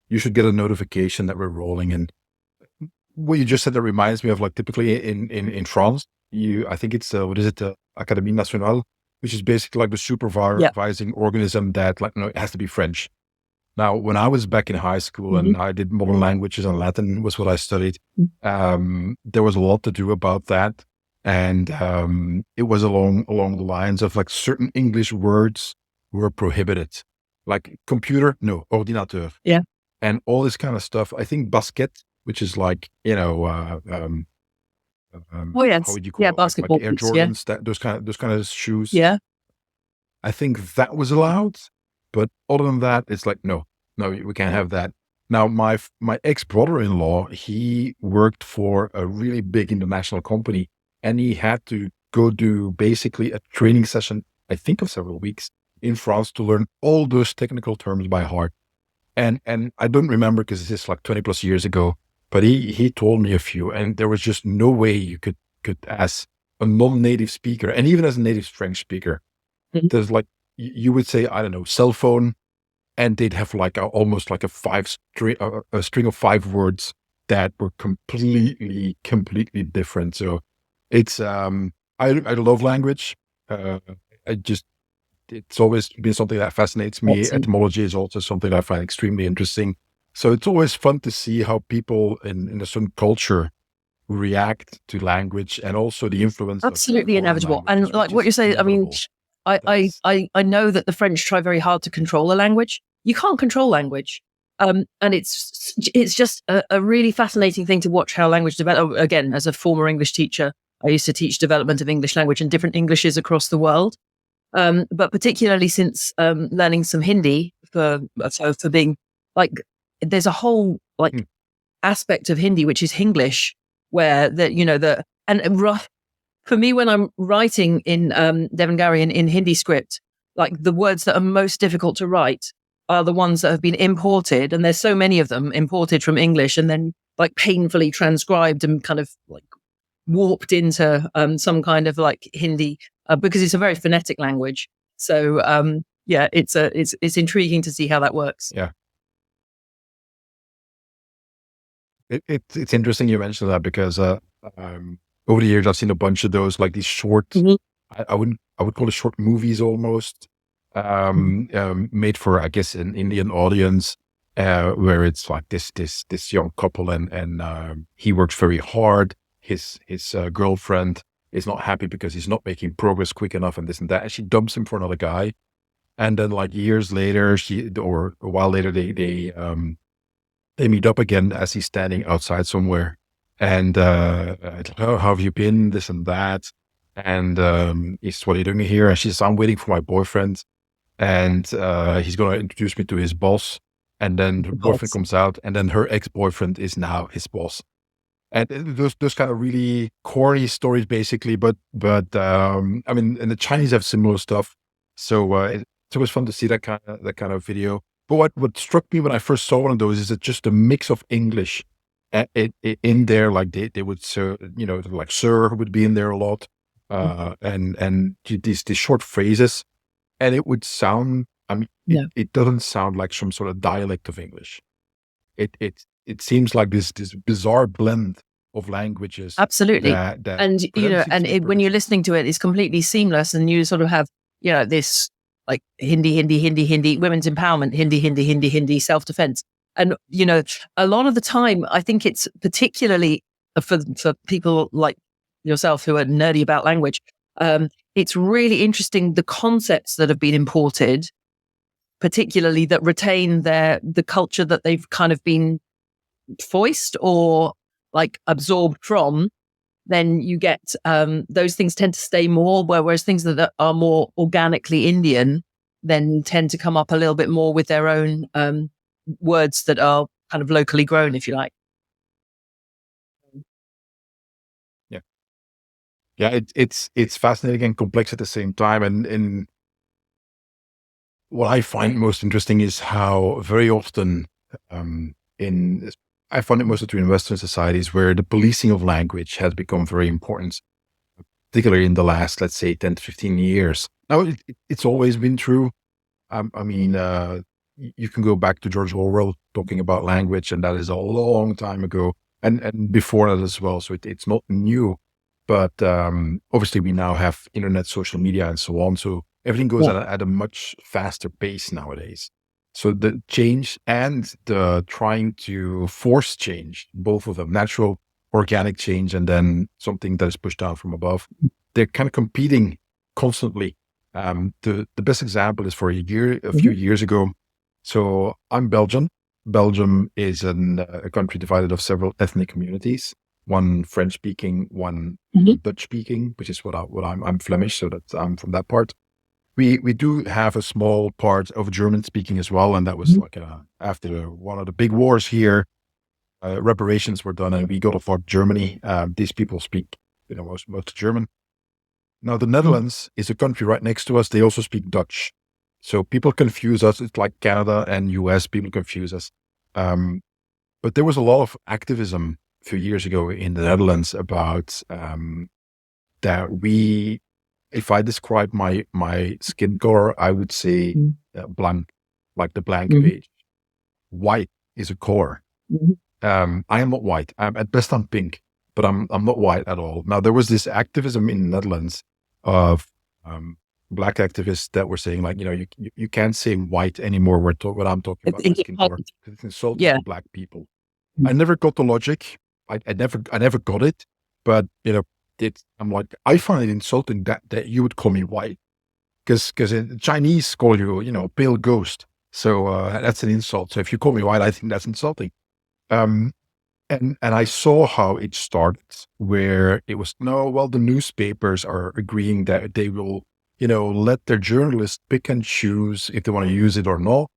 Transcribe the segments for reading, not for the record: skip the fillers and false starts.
you should get a notification that we're rolling. And what you just said, that reminds me of like typically in France, I think it's what is it, the Académie Nationale, which is basically like the Yeah. supervising organism that like, it has to be French. Now, when I was back in high school and I did modern languages and Latin was what I studied, there was a lot to do about that. And it was along the lines of like certain English words were prohibited, like computer, no, ordinateur. Yeah. And all this kind of stuff. I think basket, which is like, Oh, how yes. would you Yeah, call it? Like basketball Air boots. Yeah. Jordans, those kind of shoes. Yeah. I think that was allowed, but other than that, it's like, no, we can't have that. Now, my ex brother-in-law, he worked for a really big international company, and he had to go do basically a training session, I think of several weeks in France, to learn all those technical terms by heart. And I don't remember because this is like 20 plus years ago, but he told me a few, and there was just no way you could as a non-native speaker, and even as a native French speaker, there's like, you would say, I don't know, cell phone, and they'd have like almost like a string of 5 words that were completely different. So it's, I love language. I just, it's always been something that fascinates me. Excellent. Etymology is also something that I find extremely interesting. So it's always fun to see how people in a certain culture react to language, and also the influence of Absolutely foreign inevitable. languages, And like which what is you say, I mean, inevitable. I know that the French try very hard to control a language. You can't control language. And it's just a really fascinating thing to watch how language develop. Again, as a former English teacher, I used to teach development of English language and different Englishes across the world. But particularly since learning some Hindi for being like, there's a whole like aspect of Hindi which is Hinglish, where for me, when I'm writing in Devanagari in Hindi script, like the words that are most difficult to write are the ones that have been imported, and there's so many of them imported from English and then like painfully transcribed and kind of like warped into some kind of like Hindi because it's a very phonetic language. So yeah, it's intriguing to see how that works. Yeah. It's interesting you mentioned that, because over the years I've seen a bunch of those, like these short, I would call it short movies almost, made for, I guess, an Indian audience, where it's like this young couple, and he works very hard. His girlfriend is not happy because he's not making progress quick enough, and this and that, and she dumps him for another guy. And then like years later, or a while later, they meet up again as he's standing outside somewhere. And how have you been? This and that. And he's, what are you doing here? And she says, I'm waiting for my boyfriend. And he's going to introduce me to his boss. And then her boyfriend comes out, and then her ex-boyfriend is now his boss. And those kind of really corny stories, basically. But I mean, and the Chinese have similar stuff. So it's always fun to see that kind of video. But what struck me when I first saw one of those is that just a mix of English in there, like they would, like sir would be in there a lot, and these short phrases, and it would sound. I mean, it doesn't sound like some sort of dialect of English. It seems like this bizarre blend of languages. Absolutely, and when you're listening to it, it's completely seamless, and you sort of have this like Hindi, women's empowerment, Hindi, self-defense. And, a lot of the time, I think it's particularly for people like yourself who are nerdy about language, it's really interesting, the concepts that have been imported, particularly that retain the culture that they've kind of been foisted or like absorbed from. Then you get those things tend to stay more, whereas things that are more organically Indian then tend to come up a little bit more with their own words that are kind of locally grown, if you like. Yeah, it's fascinating and complex at the same time. And what I find most interesting is how very often I find it most in Western societies where the policing of language has become very important, particularly in the last, let's say, 10 to 15 years. Now, it's always been true. I mean, you can go back to George Orwell talking about language, and that is a long time ago, and before that as well. So it's not new, but obviously we now have internet, social media, and so on. So everything goes at a much faster pace nowadays. So the change and the trying to force change, both of them, natural, organic change, and then something that is pushed down from above, they're kind of competing constantly. The best example is for a few years ago. So I'm Belgian. Belgium is a country divided of several ethnic communities. One French speaking, one Dutch speaking, which is I'm Flemish, so that I'm from that part. We do have a small part of German speaking as well, and that was like after one of the big wars here. Reparations were done, and we got off Germany. These people speak, most German. Now, the Netherlands is a country right next to us. They also speak Dutch. So people confuse us. It's like Canada and US, people confuse us. But there was a lot of activism a few years ago in the Netherlands about that if I describe my skin color, I would say blank, like the blank page. White is a color. I am not white. At best, I'm pink, but I'm not white at all. Now, there was this activism in the Netherlands of Black activists that were saying, like, you can't say white anymore. When I'm talking about my skin color, because it's insulting to Black people. I never got the logic. I never got it. But I'm like, I find it insulting that you would call me white, because in Chinese call you pale ghost. So that's an insult. So if you call me white, I think that's insulting. And I saw how it started, where it was, no, well, the newspapers are agreeing that they will, let their journalists pick and choose if they want to use it or not.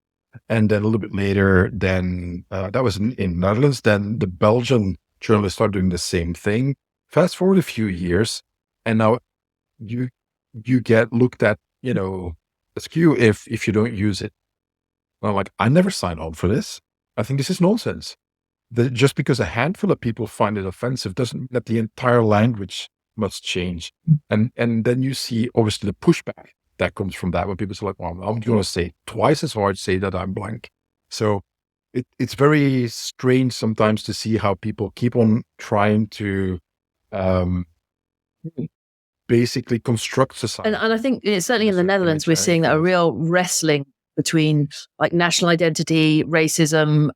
And then a little bit later, then that was in Netherlands, then the Belgian journalists started doing the same thing. Fast forward a few years, and now you get looked at, askew if you don't use it. And I'm like, I never signed on for this. I think this is nonsense. Just because a handful of people find it offensive doesn't mean that the entire language must change. And then you see, obviously, the pushback that comes from that, when people say, like, well, I'm going to say twice as hard, say that I'm blank. So it's very strange sometimes to see how people keep on trying to basically construct society. And I think certainly in the Netherlands, we're seeing a real wrestling between like national identity, racism,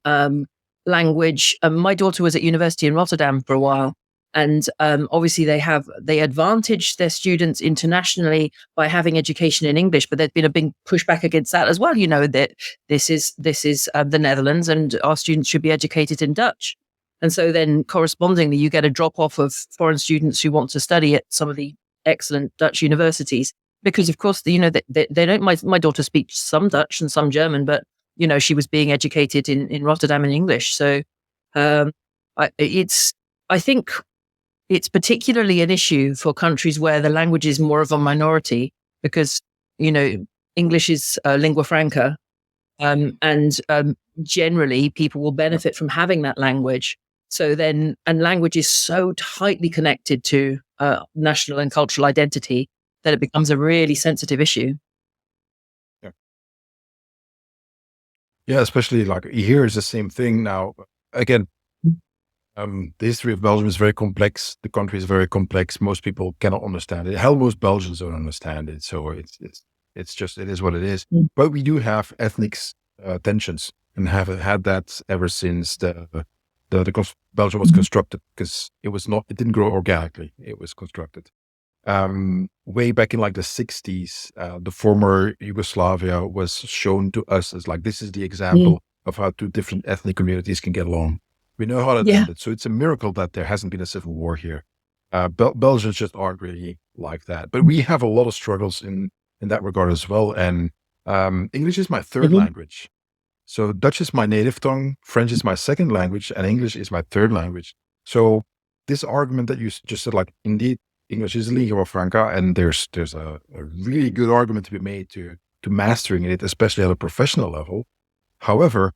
language. My daughter was at university in Rotterdam for a while, and obviously they advantage their students internationally by having education in English, but there's been a big pushback against that as well. That this is the Netherlands, and our students should be educated in Dutch. And so then correspondingly, you get a drop off of foreign students who want to study at some of the excellent Dutch universities, because of course, they don't, my daughter speaks some Dutch and some German, but she was being educated in Rotterdam in English. So I think it's particularly an issue for countries where the language is more of a minority, because English is lingua franca, and generally people will benefit from having that language. So then, and language is so tightly connected to national and cultural identity that it becomes a really sensitive issue. Yeah, especially like here is the same thing now. Again, the history of Belgium is very complex. The country is very complex. Most people cannot understand it. Hell, most Belgians don't understand it. So it's just, it is what it is. But we do have ethnic tensions, and have had that ever since Belgium was constructed, because it didn't grow organically. It was constructed. Way back in like the 60s, the former Yugoslavia was shown to us as like, this is the example of how two different ethnic communities can get along. We know how that ended. So it's a miracle that there hasn't been a civil war here. Belgians just aren't really like that. But we have a lot of struggles in that regard as well. And English is my third language. So Dutch is my native tongue, French is my second language, and English is my third language. So this argument that you just said, like, indeed, English is lingua franca, and there's a really good argument to be made to mastering it, especially at a professional level. However,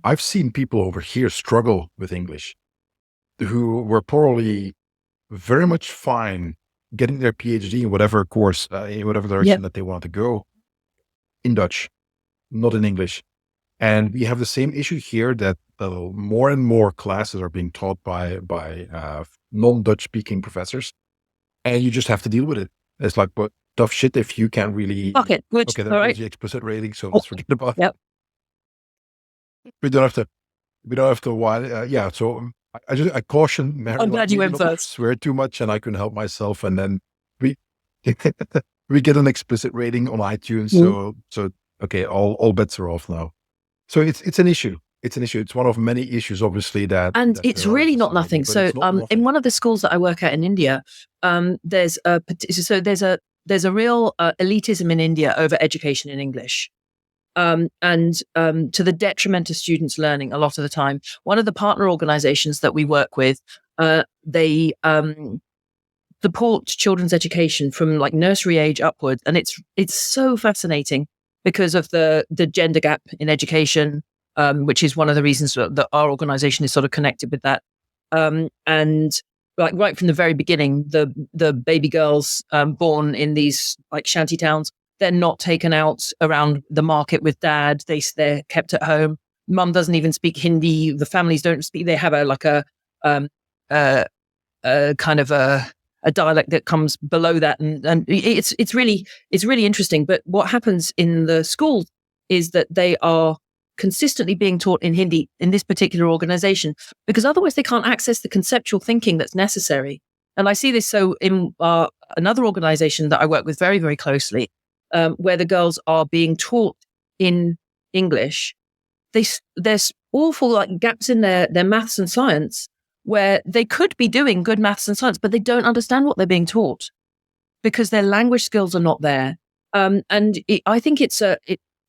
I've seen people over here struggle with English, who were probably very much fine getting their PhD in whatever course, in whatever direction that they want to go, in Dutch, not in English. And we have the same issue here that more and more classes are being taught by non-Dutch speaking professors, and you just have to deal with it. It's like, but tough shit if you can't really. Fuck it. Good. Okay, All there right. goes the explicit rating, so let's forget about it. Yep. We don't have to. We don't have to. Why? Yeah. So I caution Mary. I'm glad you went first. Swear too much, and I couldn't help myself, and then we we get an explicit rating on iTunes. So okay, all bets are off now. So it's an issue. It's an issue. It's one of many issues, obviously, and it's really not nothing. So, in one of the schools that I work at in India, there's a real elitism in India over education in English, and to the detriment of students learning a lot of the time. One of the partner organizations that we work with, they support children's education from like nursery age upwards, and it's so fascinating because of the gender gap in education. Which is one of the reasons that our organization is sort of connected with that. And like right from the very beginning, the baby girls born in these like shanty towns, they're not taken out around the market with dad. They're kept at home. Mum doesn't even speak Hindi. The families don't speak. They have a kind of a dialect that comes below that, and it's really interesting. But what happens in the schools is that they are consistently being taught in Hindi in this particular organization, because otherwise they can't access the conceptual thinking that's necessary. And I see this so in another organization that I work with very, very closely, where the girls are being taught in English. There's awful like gaps in their maths and science where they could be doing good maths and science, but they don't understand what they're being taught because their language skills are not there. I think it's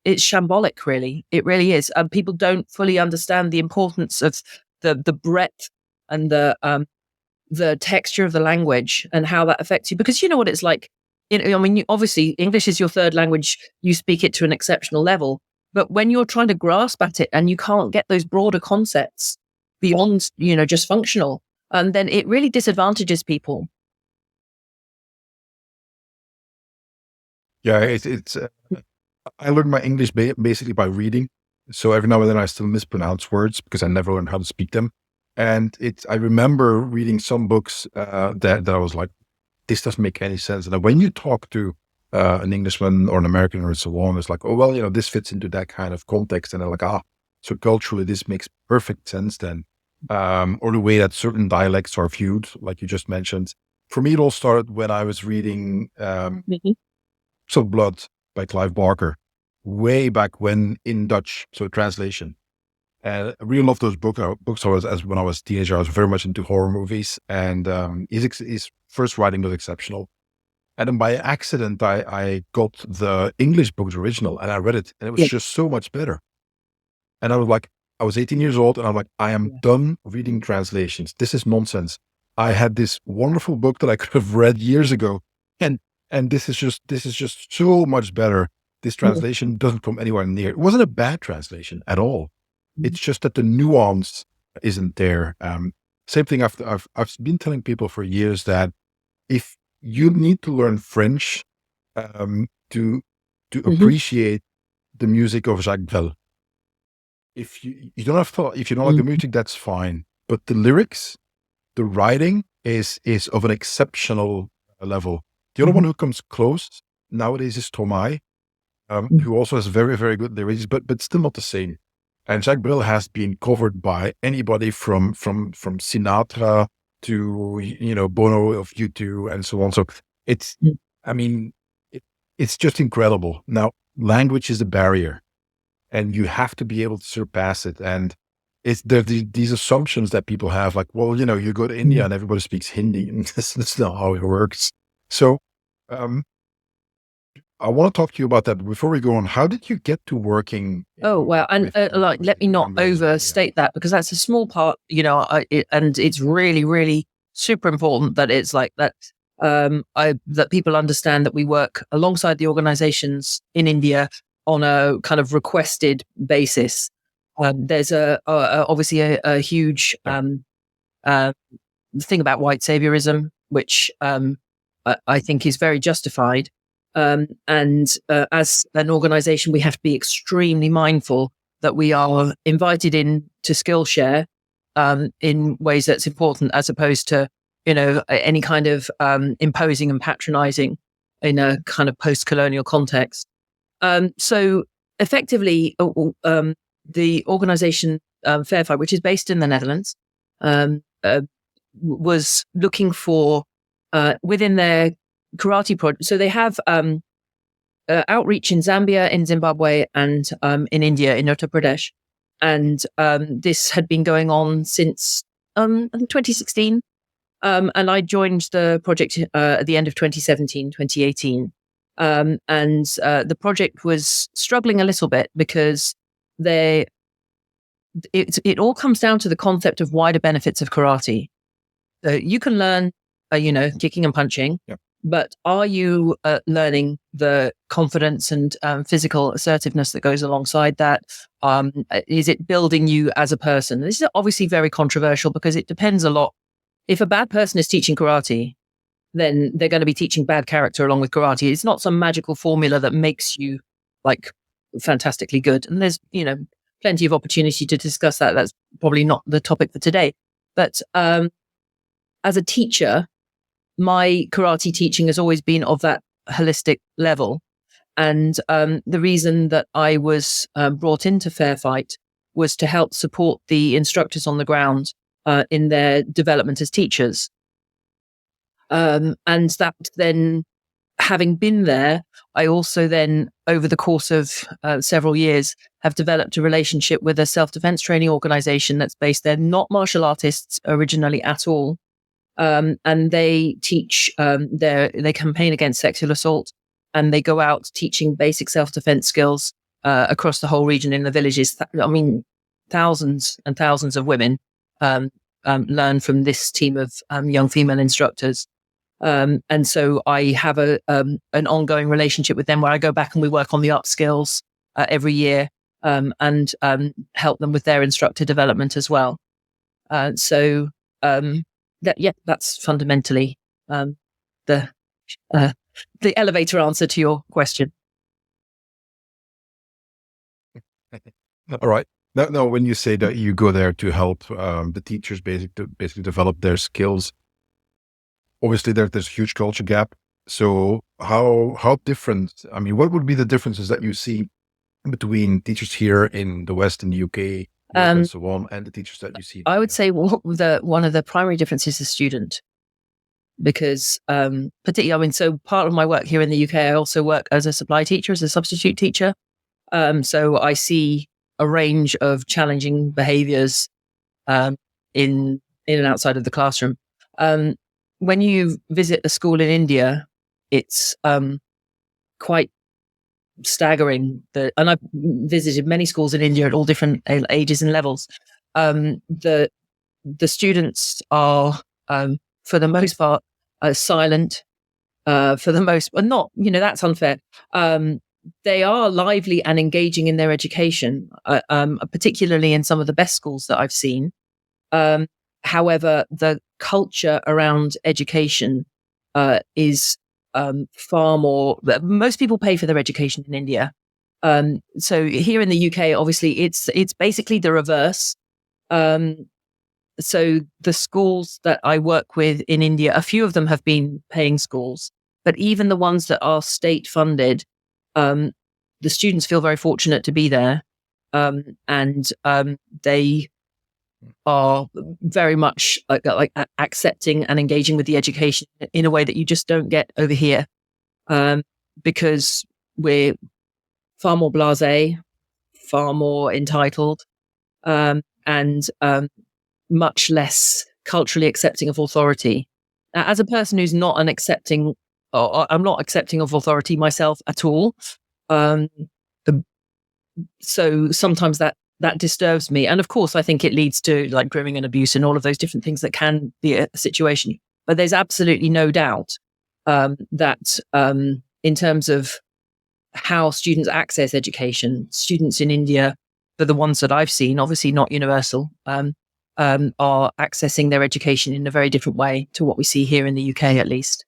shambolic, really. It really is. People don't fully understand the importance of the breadth and the texture of the language and how that affects you. Because you know what it's like. Obviously, English is your third language. You speak it to an exceptional level. But when you're trying to grasp at it and you can't get those broader concepts beyond, just functional, then it really disadvantages people. Yeah, it's. I learned my English basically by reading. So every now and then I still mispronounce words because I never learned how to speak them. And I remember reading some books that I was like, this doesn't make any sense. And then when you talk to an Englishman or an American or so on, it's like, oh, well, this fits into that kind of context. And they're like, so culturally this makes perfect sense then. Or the way that certain dialects are viewed, like you just mentioned. For me, it all started when I was reading So Blood by Clive Barker, way back when in Dutch, so translation. And I really love those books. When I was a teenager, I was very much into horror movies, and his first writing was exceptional. And then by accident, I got the English book's original, and I read it, and it was just so much better. And I was like, I was 18 years old, and I'm like, I am done reading translations. This is nonsense. I had this wonderful book that I could have read years ago, and this is just so much better. This translation doesn't come anywhere near. It wasn't a bad translation at all. It's just that the nuance isn't there. Same thing. I've been telling people for years that if you need to learn French to appreciate the music of Jacques Brel, if you don't have to, if you don't like the music, that's fine. But the lyrics, the writing is of an exceptional level. The other one who comes close nowadays is Stromae, who also has very, very good lyrics, but still not the same. And Jacques Brel has been covered by anybody from Sinatra to Bono of U2 and so on. So it's just incredible. Now, language is a barrier, and you have to be able to surpass it. And it's these assumptions that people have, like, well, you go to India and everybody speaks Hindi, and that's not how it works. So I want to talk to you about that. But before we go on, how did you get to working? Oh, well, and let me not overstate that, because that's a small part, and it's really, really super important that it's like that. That people understand that we work alongside the organizations in India on a kind of requested basis. There's obviously a huge thing about white saviorism, which I think is very justified. And as an organization, we have to be extremely mindful that we are invited in to Skillshare in ways that's important, as opposed to, any kind of imposing and patronizing in a kind of post-colonial context. So effectively, the organization Fairfight, which is based in the Netherlands, was looking for within their karate project. So they have outreach in Zambia, in Zimbabwe, and in India, in Uttar Pradesh. And this had been going on since 2016. And I joined the project at the end of 2017, 2018. And the project was struggling a little bit because it all comes down to the concept of wider benefits of karate. So you can learn, kicking and punching, but are you learning the confidence and physical assertiveness that goes alongside that? Is it building you as a person? This is obviously very controversial because it depends a lot. If a bad person is teaching karate, then they're going to be teaching bad character along with karate. It's not some magical formula that makes you like fantastically good. And there's, plenty of opportunity to discuss that. That's probably not the topic for today. But as a teacher, my karate teaching has always been of that holistic level. And the reason that I was brought into Fairfight was to help support the instructors on the ground in their development as teachers. And that then, having been there, I also then, over the course of several years, have developed a relationship with a self-defense training organization that's based there, not martial artists originally at all. And they teach, they campaign against sexual assault, and they go out teaching basic self-defense skills across the whole region in the villages. Thousands and thousands of women learn from this team of young female instructors. And so I have an ongoing relationship with them where I go back and we work on the upskills every year and help them with their instructor development as well. That's fundamentally the elevator answer to your question. All right. Now, when you say that you go there to help the teachers basically develop their skills, obviously there's a huge culture gap. So how different? I mean, what would be the differences that you see between teachers here in the West, in the UK, and so on, and the teachers that you see? I would say one of the primary differences is the student, because particularly, so part of my work here in the UK, I also work as a supply teacher, as a substitute teacher. So I see a range of challenging behaviors in and outside of the classroom. When you visit a school in India, it's quite staggering. And I've visited many schools in India at all different ages and levels. The students are, for the most part, silent. For the most, but not, that's unfair. They are lively and engaging in their education, particularly in some of the best schools that I've seen. However, the culture around education is far more. Most people pay for their education in India. So here in the UK, obviously, it's basically the reverse. So the schools that I work with in India, a few of them have been paying schools, but even the ones that are state funded, the students feel very fortunate to be there, and they are very much like accepting and engaging with the education in a way that you just don't get over here, because we're far more blasé, far more entitled, and much less culturally accepting of authority. As a person who's not I'm not accepting of authority myself at all. So sometimes that disturbs me. And of course, I think it leads to like grooming and abuse and all of those different things that can be a situation. But there's absolutely no doubt that in terms of how students access education, students in India, for the ones that I've seen, obviously not universal, are accessing their education in a very different way to what we see here in the UK, at least.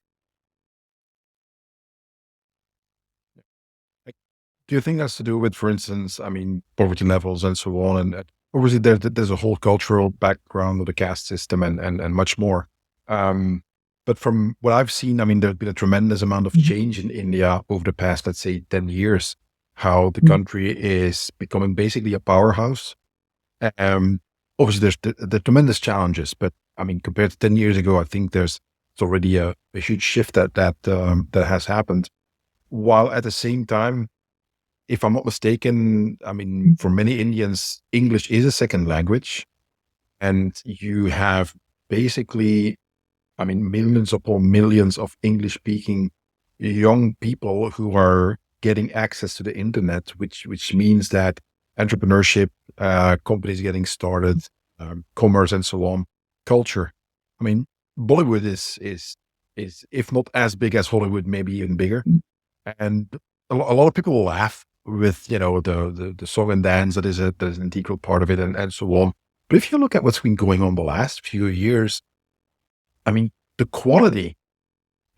Do you think that's to do with, for instance, I mean, poverty levels and so on? And obviously, there's a whole cultural background of the caste system and much more. But from what I've seen, I mean, there's been a tremendous amount of change in India over the past, let's say, 10 years, how the country is becoming basically a powerhouse. Um, Obviously, there's the tremendous challenges, but I mean, compared to 10 years ago, I think there's already a huge shift that has happened. While at the same time, if I'm not mistaken, I mean, for many Indians, English is a second language, and you have basically, I mean, millions upon millions of English speaking young people who are getting access to the internet, which means that entrepreneurship, companies getting started, commerce and so on, culture. I mean, Bollywood is if not as big as Hollywood, maybe even bigger. And a lot of people laugh with, the song and dance that is an integral part of it and so on. But if you look at what's been going on the last few years, I mean, the quality,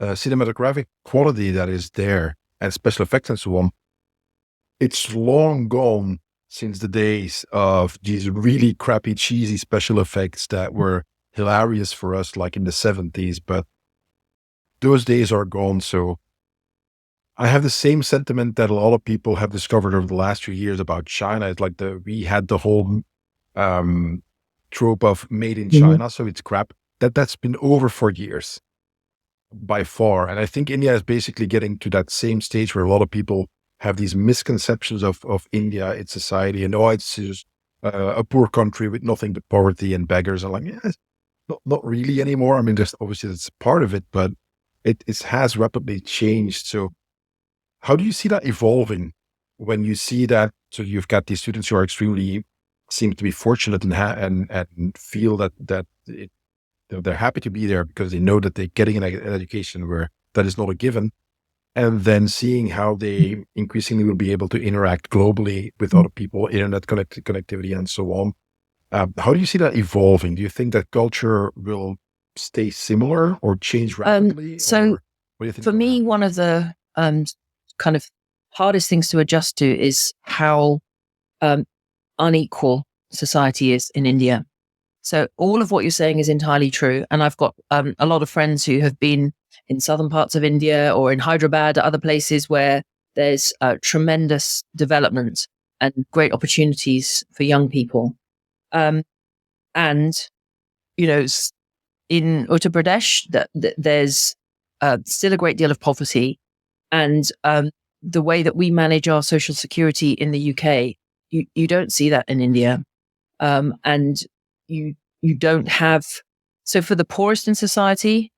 cinematographic quality that is there and special effects and so on, it's long gone since the days of these really crappy, cheesy special effects that were hilarious for us, like in the 70s. But those days are gone. So I have the same sentiment that a lot of people have discovered over the last few years about China. It's like we had the whole trope of made in China, so it's crap. That's been over for years by far. And I think India is basically getting to that same stage where a lot of people have these misconceptions of India, its society, and it's just a poor country with nothing but poverty and beggars. I'm like, yeah, it's not really anymore. I mean, there's obviously that's part of it, but it has rapidly changed. So how do you see that evolving when you see that? So you've got these students who are extremely seem to be fortunate and feel that they're happy to be there because they know that they're getting an education where that is not a given. And then seeing how they increasingly will be able to interact globally with other people, internet connectivity and so on. How do you see that evolving? Do you think that culture will stay similar or change rapidly? So what do you think for me, one of the kind of hardest things to adjust to is how unequal society is in India. So all of what you're saying is entirely true. And I've got a lot of friends who have been in southern parts of India or in Hyderabad, other places where there's tremendous development and great opportunities for young people. And, in Uttar Pradesh, there's still a great deal of poverty. And the way that we manage our social security in the UK, you don't see that in India. And you don't have, so for the poorest in society,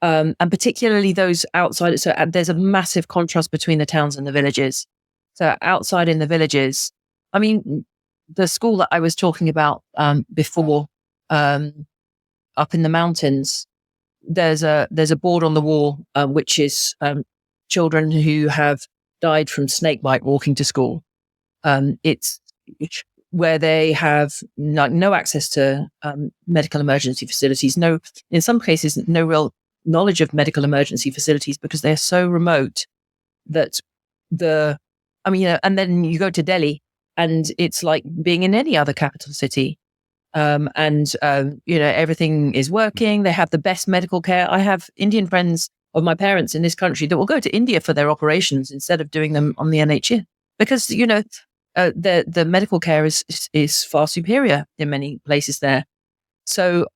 and particularly those outside, so there's a massive contrast between the towns and the villages. So outside in the villages, I mean, the school that I was talking about before, up in the mountains, there's a board on the wall which is children who have died from snake bite walking to school. It's where they have no access to medical emergency facilities, in some cases, no real knowledge of medical emergency facilities because they're so remote that and then you go to Delhi and it's like being in any other capital city. Everything is working. They have the best medical care. I have Indian friends of my parents in this country that will go to India for their operations instead of doing them on the NHS because, the medical care is far superior in many places there. So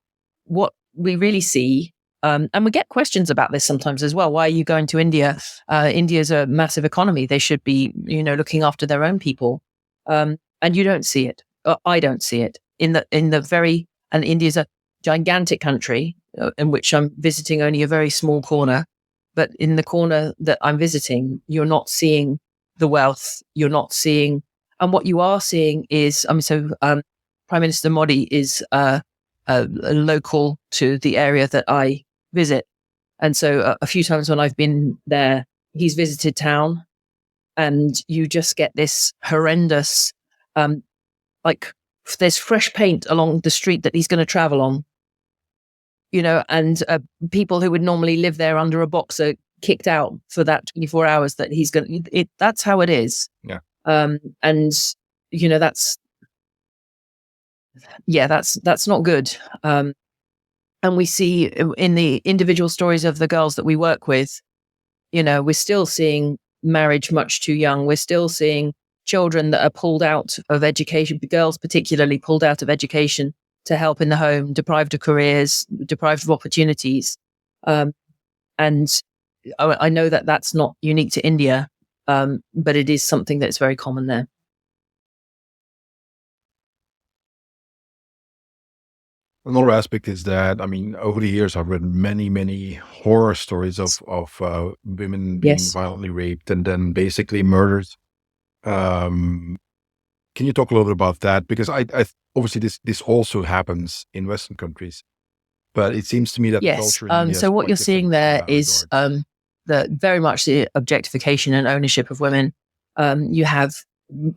what we really see, and we get questions about this sometimes as well. Why are you going to India? India is a massive economy. They should be, looking after their own people. And you don't see it. I don't see it and India is a gigantic country in which I'm visiting only a very small corner. But in the corner that I'm visiting, you're not seeing the wealth. You're not seeing, and what you are seeing is, Prime Minister Modi is local to the area that I visit. And so a few times when I've been there, he's visited town and you just get this horrendous, there's fresh paint along the street that he's going to travel on, and people who would normally live there under a box are kicked out for that 24 hours that he's going to, that's how it is. Yeah. And that's not good. And we see in the individual stories of the girls that we work with, we're still seeing marriage much too young. We're still seeing children that are pulled out of education, girls particularly pulled out of education to help in the home, deprived of careers, deprived of opportunities. And I know that that's not unique to India, but it is something that's very common there. Another aspect is that, I mean, over the years, I've read many horror stories of women being Yes. violently raped and then basically murdered. Um, can you talk a little bit about that? Because I obviously this also happens in Western countries, but it seems to me that the Yes. culture in India is So what quite you're seeing different in there that is regard. the very much the objectification and ownership of women. You have,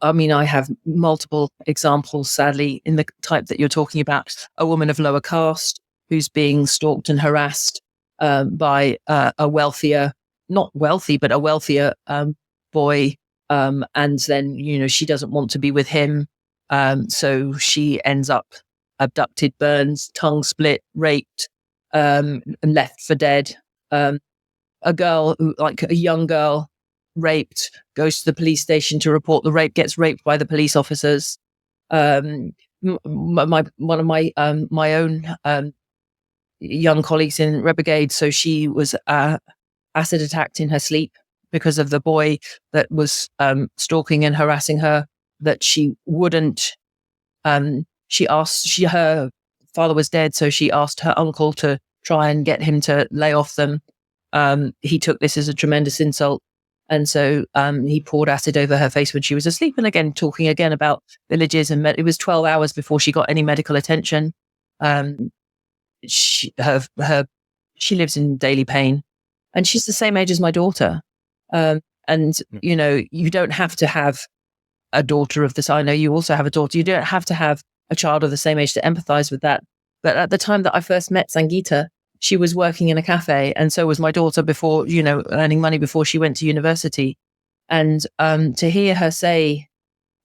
I have multiple examples, sadly, in the type that you're talking about. A woman of lower caste who's being stalked and harassed by a wealthier, not wealthy, but a wealthier boy. And then, she doesn't want to be with him. So she ends up abducted, burned, tongue split, raped, and left for dead. A girl, like a young girl, raped, goes to the police station to report the rape, gets raped by the police officers. One of my own young colleagues in Red Brigade, so she was acid attacked in her sleep because of the boy that was stalking and harassing her. That she wouldn't. Her father was dead, so she asked her uncle to try and get him to lay off them. He took this as a tremendous insult. And so he poured acid over her face when she was asleep. And again, talking again about villages, and it was 12 hours before she got any medical attention. She lives in daily pain, and she's the same age as my daughter. And you don't have to have a daughter of this. I know you also have a daughter. You don't have to have a child of the same age to empathize with that. But at the time that I first met Sangeeta, she was working in a cafe, and so was my daughter before, earning money before she went to university. And to hear her say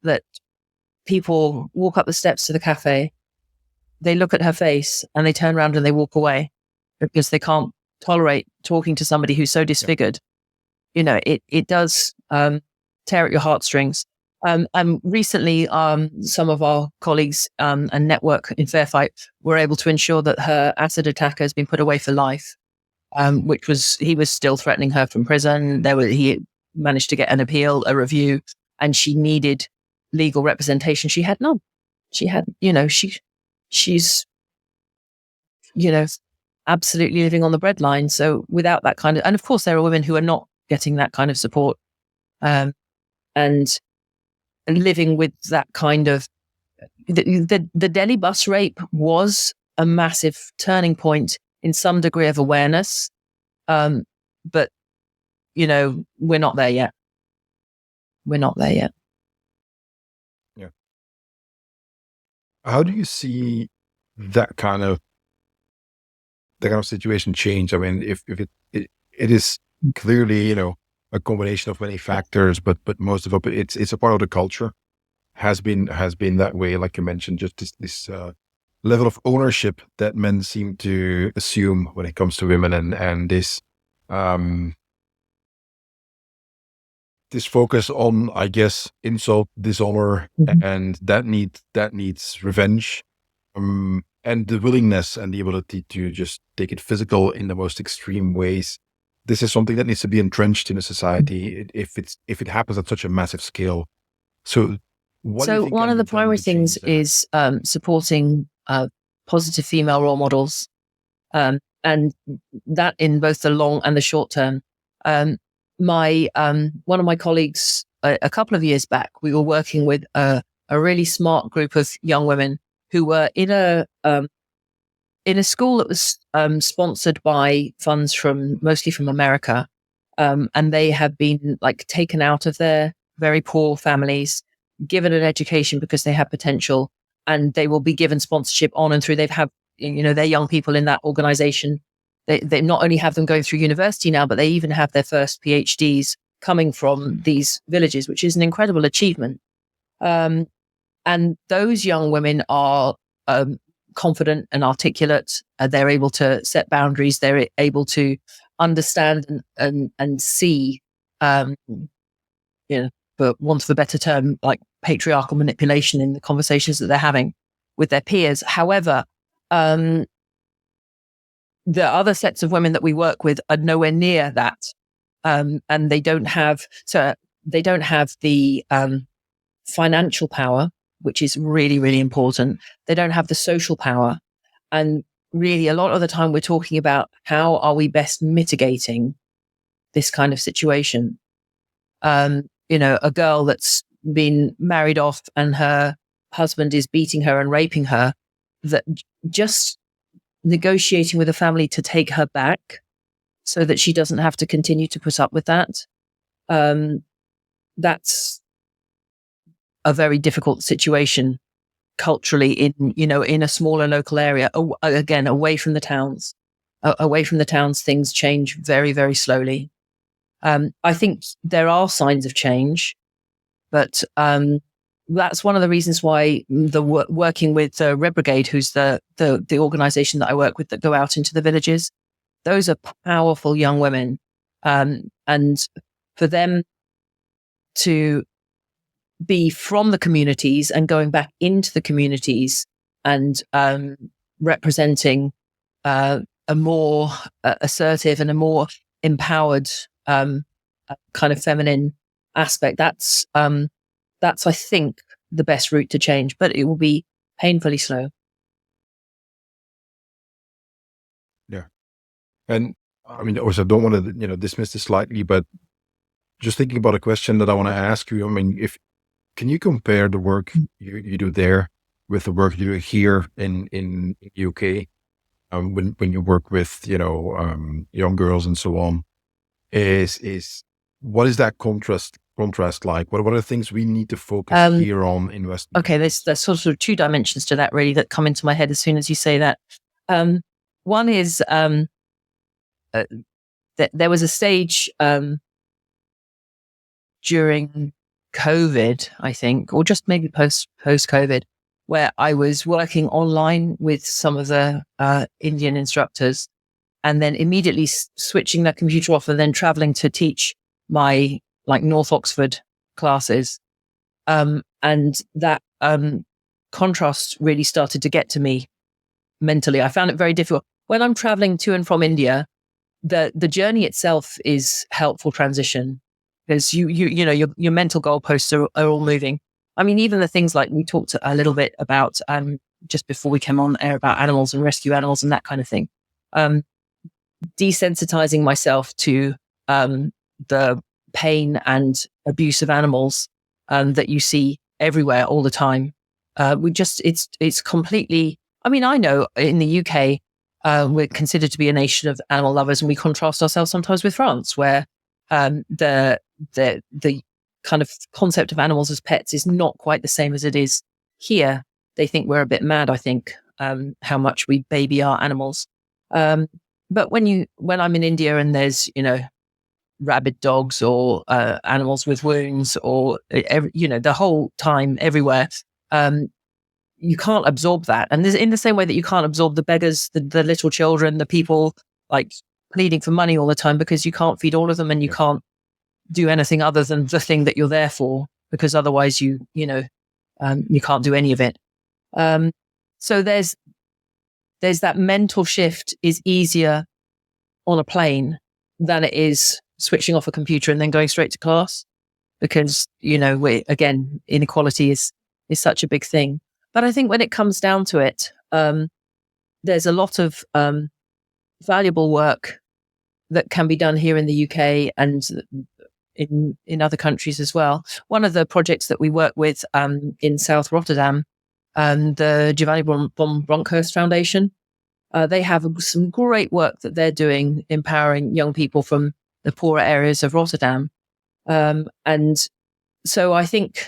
that people walk up the steps to the cafe, they look at her face and they turn around and they walk away because they can't tolerate talking to somebody who's so disfigured. It does tear at your heartstrings. Recently, some of our colleagues and network in Fair Fight were able to ensure that her acid attacker has been put away for life, he was still threatening her from prison. He managed to get an appeal, a review, and she needed legal representation. She had none. She had, she's, absolutely living on the breadline. So without that kind of, and of course there are women who are not getting that kind of support, and living with that kind of the Delhi bus rape was a massive turning point in some degree of awareness, but we're not there yet. We're not there yet. Yeah. How do you see that kind of situation change? I mean, if it is clearly a combination of many factors, but most of it's a part of the culture. Has been that way, like you mentioned, just this level of ownership that men seem to assume when it comes to women, and this this focus on, I guess, insult, dishonor, and that needs revenge, and the willingness and the ability to just take it physical in the most extreme ways. This is something that needs to be entrenched in a society if it happens at such a massive scale. So one of the primary things is supporting positive female role models, and that in both the long and the short term. One of my colleagues a couple of years back, we were working with a really smart group of young women who were in a school that was sponsored by funds mostly from America, and they have been taken out of their very poor families, given an education because they have potential, and they will be given sponsorship on and through. They're young people in that organization. They not only have them going through university now, but they even have their first PhDs coming from these villages, which is an incredible achievement. And those young women are confident and articulate. They're able to set boundaries. They're able to understand and see, for want of a better term, like patriarchal manipulation in the conversations that they're having with their peers. However, the other sets of women that we work with are nowhere near that. And they don't have the financial power, which is really, really important. They don't have the social power. And really, a lot of the time we're talking about how are we best mitigating this kind of situation. A girl that's been married off and her husband is beating her and raping her, that just negotiating with a family to take her back so that she doesn't have to continue to put up with that. That's a very difficult situation culturally in a smaller local area, again, away from the towns. Away from the towns, things change very, very slowly. I think there are signs of change, but that's one of the reasons why working with Red Brigade, who's the organization that I work with that go out into the villages, those are powerful young women. And for them to be from the communities and going back into the communities and representing a more assertive and a more empowered kind of feminine aspect, that's I think the best route to change, but it will be painfully slow. Yeah. And I mean, also don't want to, dismiss this slightly, but just thinking about a question that I want to ask you. I mean, can you compare the work you do there with the work you do here in UK? When you work with, young girls and so on, is what is that contrast like? What are the things we need to focus here on investing? Okay, there's sort of two dimensions to that really that come into my head as soon as you say that. One is there was a stage during COVID, I think, or just maybe post COVID, where I was working online with some of the Indian instructors, and then immediately switching that computer off and then traveling to teach my North Oxford classes. And that contrast really started to get to me mentally. I found it very difficult. When I'm traveling to and from India, the journey itself is helpful transition, because your mental goalposts are all moving. I mean, even the things like we talked a little bit about just before we came on air about animals and rescue animals and that kind of thing. Desensitizing myself to the pain and abuse of animals that you see everywhere all the time. It's completely. I mean, I know in the UK we're considered to be a nation of animal lovers, and we contrast ourselves sometimes with France, where the kind of concept of animals as pets is not quite the same as it is here. They think we're a bit mad, I think, how much we baby our animals. But when I'm in India and there's, rabid dogs or animals with wounds or, the whole time everywhere, you can't absorb that. And in the same way that you can't absorb the beggars, the little children, the people pleading for money all the time, because you can't feed all of them and you can't do anything other than the thing that you're there for, because otherwise you can't do any of it. So there's that mental shift is easier on a plane than it is switching off a computer and then going straight to class, because, inequality is such a big thing. But I think when it comes down to it, there's a lot of valuable work that can be done here in the UK and in other countries as well. One of the projects that we work with in South Rotterdam, the Giovanni von Bronckhorst Foundation, they have some great work that they're doing, empowering young people from the poorer areas of Rotterdam. And so I think,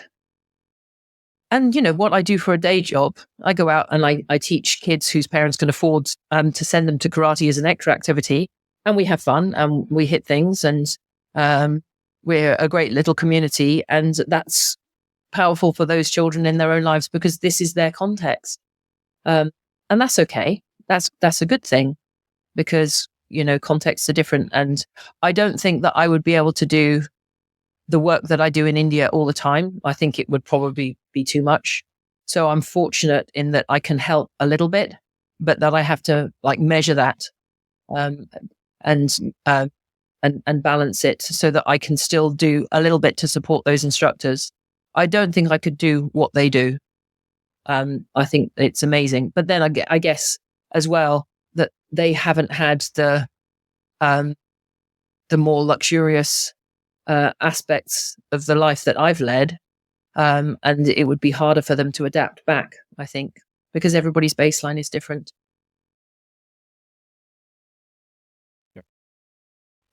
and what I do for a day job, I go out and I teach kids whose parents can afford to send them to karate as an extra activity, and we have fun and we hit things, and we're a great little community, and that's powerful for those children in their own lives because this is their context. And that's okay. That's a good thing because, contexts are different. And I don't think that I would be able to do the work that I do in India all the time. I think it would probably be too much. So I'm fortunate in that I can help a little bit, but that I have to measure that, um, and balance it so that I can still do a little bit to support those instructors. I don't think I could do what they do. I think it's amazing, but then I guess as well that they haven't had the more luxurious aspects of the life that I've led, and it would be harder for them to adapt back, I think, because everybody's baseline is different. Yeah.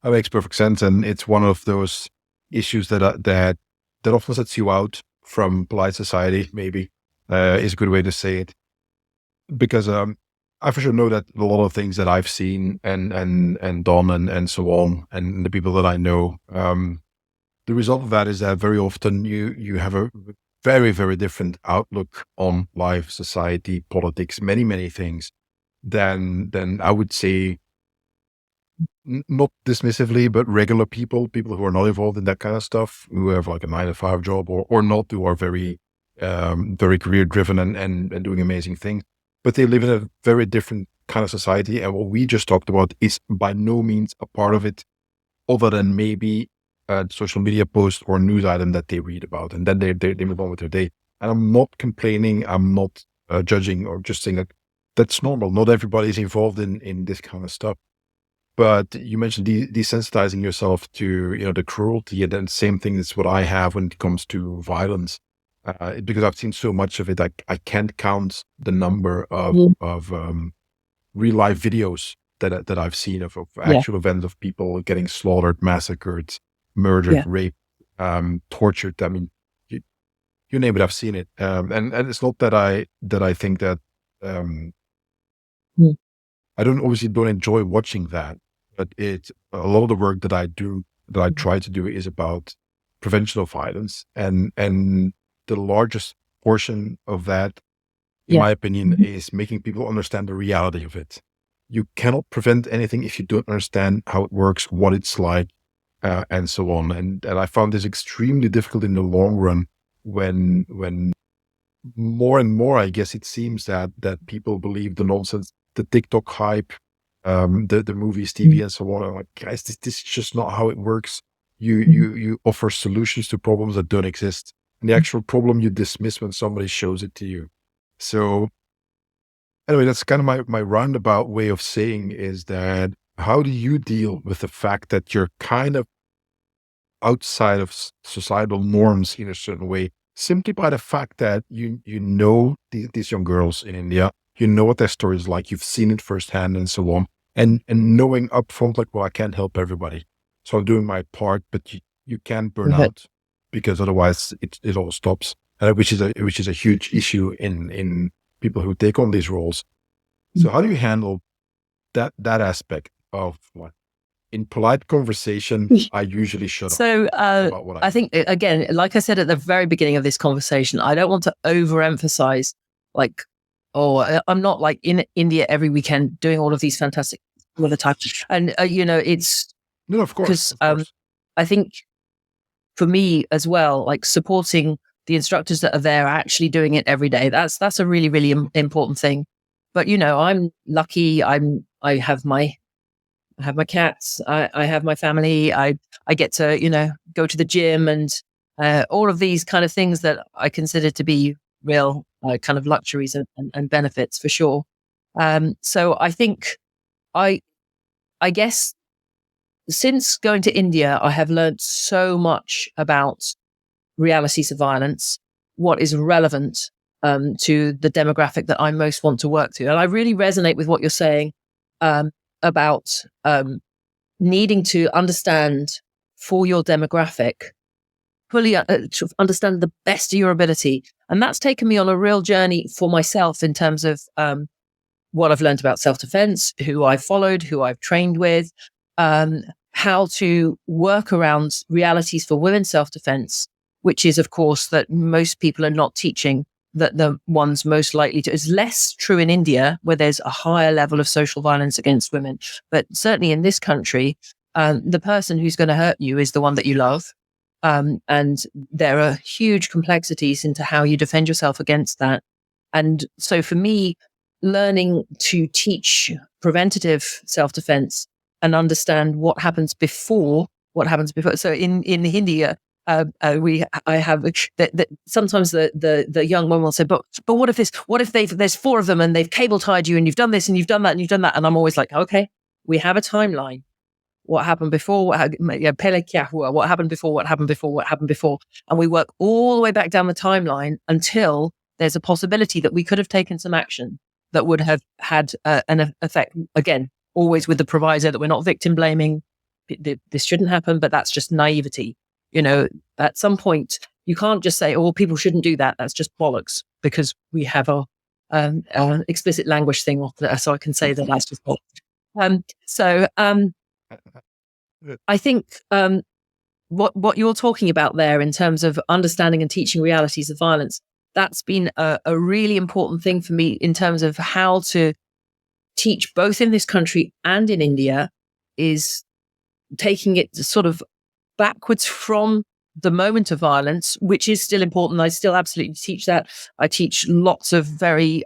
That makes perfect sense, and it's one of those issues that often sets you out from polite society. Maybe is a good way to say it, because I for sure know that a lot of things that I've seen and done and so on, and the people that I know, the result of that is that very often you have a very, very different outlook on life, society, politics, many things than I would say, not dismissively, but regular people who are not involved in that kind of stuff, who have like a 9 to 5 job or not, who are very, very career driven and doing amazing things, but they live in a very different kind of society. And what we just talked about is by no means a part of it, other than maybe a social media post or news item that they read about, and then they move on with their day. And I'm not complaining, I'm not judging, or just saying that that's normal. Not everybody's involved in this kind of stuff. But you mentioned desensitizing yourself to the cruelty, and then same thing is what I have when it comes to violence, because I've seen so much of it. I can't count the number of real life videos that I've seen of actual events of people getting slaughtered, massacred, murdered, raped, tortured. I mean, you name it, I've seen it. And it's not that I think that I obviously don't enjoy watching that, but it's a lot of the work that I do, that I try to do, is about prevention of violence, and the largest portion of that, in my opinion, is making people understand the reality of it. You cannot prevent anything if you don't understand how it works, what it's like, and so on. And I found this extremely difficult in the long run when more and more, I guess it seems that people believe the nonsense, the TikTok hype, the movies, TV, and so on. I'm like, guys, this is just not how it works. You offer solutions to problems that don't exist, and the actual problem you dismiss when somebody shows it to you. So anyway, that's kind of my roundabout way of saying is that, how do you deal with the fact that you're kind of outside of societal norms in a certain way, simply by the fact that you know these young girls in India, you know what their story is like, you've seen it firsthand, and so on, and knowing upfront, like, well, I can't help everybody, so I'm doing my part, but you can't burn out, because otherwise it all stops, which is a huge issue in people who take on these roles. So how do you handle that aspect of what, in polite conversation, I usually shut up about what I think, again, like I said at the very beginning of this conversation, I don't want to overemphasize, like, oh, I'm not like in India every weekend doing all of these fantastic all the time. And, it's... No, of course. Because I think for me as well, like supporting the instructors that are there actually doing it every day, that's a really, really important thing. But, I'm lucky. I have my cats. I have my family. I get to, go to the gym and all of these kind of things that I consider to be real kind of luxuries and benefits for sure. So I think I guess since going to India, I have learned so much about realities of violence, what is relevant to the demographic that I most want to work to. And I really resonate with what you're saying about needing to understand for your demographic, fully understand the best of your ability. And that's taken me on a real journey for myself in terms of what I've learned about self-defense, who I've followed, who I've trained with, how to work around realities for women's self-defense, which is, of course, that most people are not teaching that the ones most likely to. Is less true in India, where there's a higher level of social violence against women. But certainly in this country, the person who's going to hurt you is the one that you love. And there are huge complexities into how you defend yourself against that. And so for me, learning to teach preventative self-defense and understand what happens before. So in Hindi, I have that sometimes the young woman will say, but what if there's 4 of them and they've cable tied you and you've done this and you've done that and you've done that. And I'm always like, okay, we have a timeline. What happened before? What happened before? What happened before? What happened before? And we work all the way back down the timeline until there's a possibility that we could have taken some action that would have had an effect. Again, always with the proviso that we're not victim blaming. This shouldn't happen, but that's just naivety. At some point, you can't just say, "Oh, people shouldn't do that." That's just bollocks, because we have our explicit language thing, so I can say that that's just bollocks. I think what you're talking about there in terms of understanding and teaching realities of violence, that's been a really important thing for me in terms of how to teach both in this country and in India, is taking it sort of backwards from the moment of violence, which is still important. I still absolutely teach that. I teach lots of very,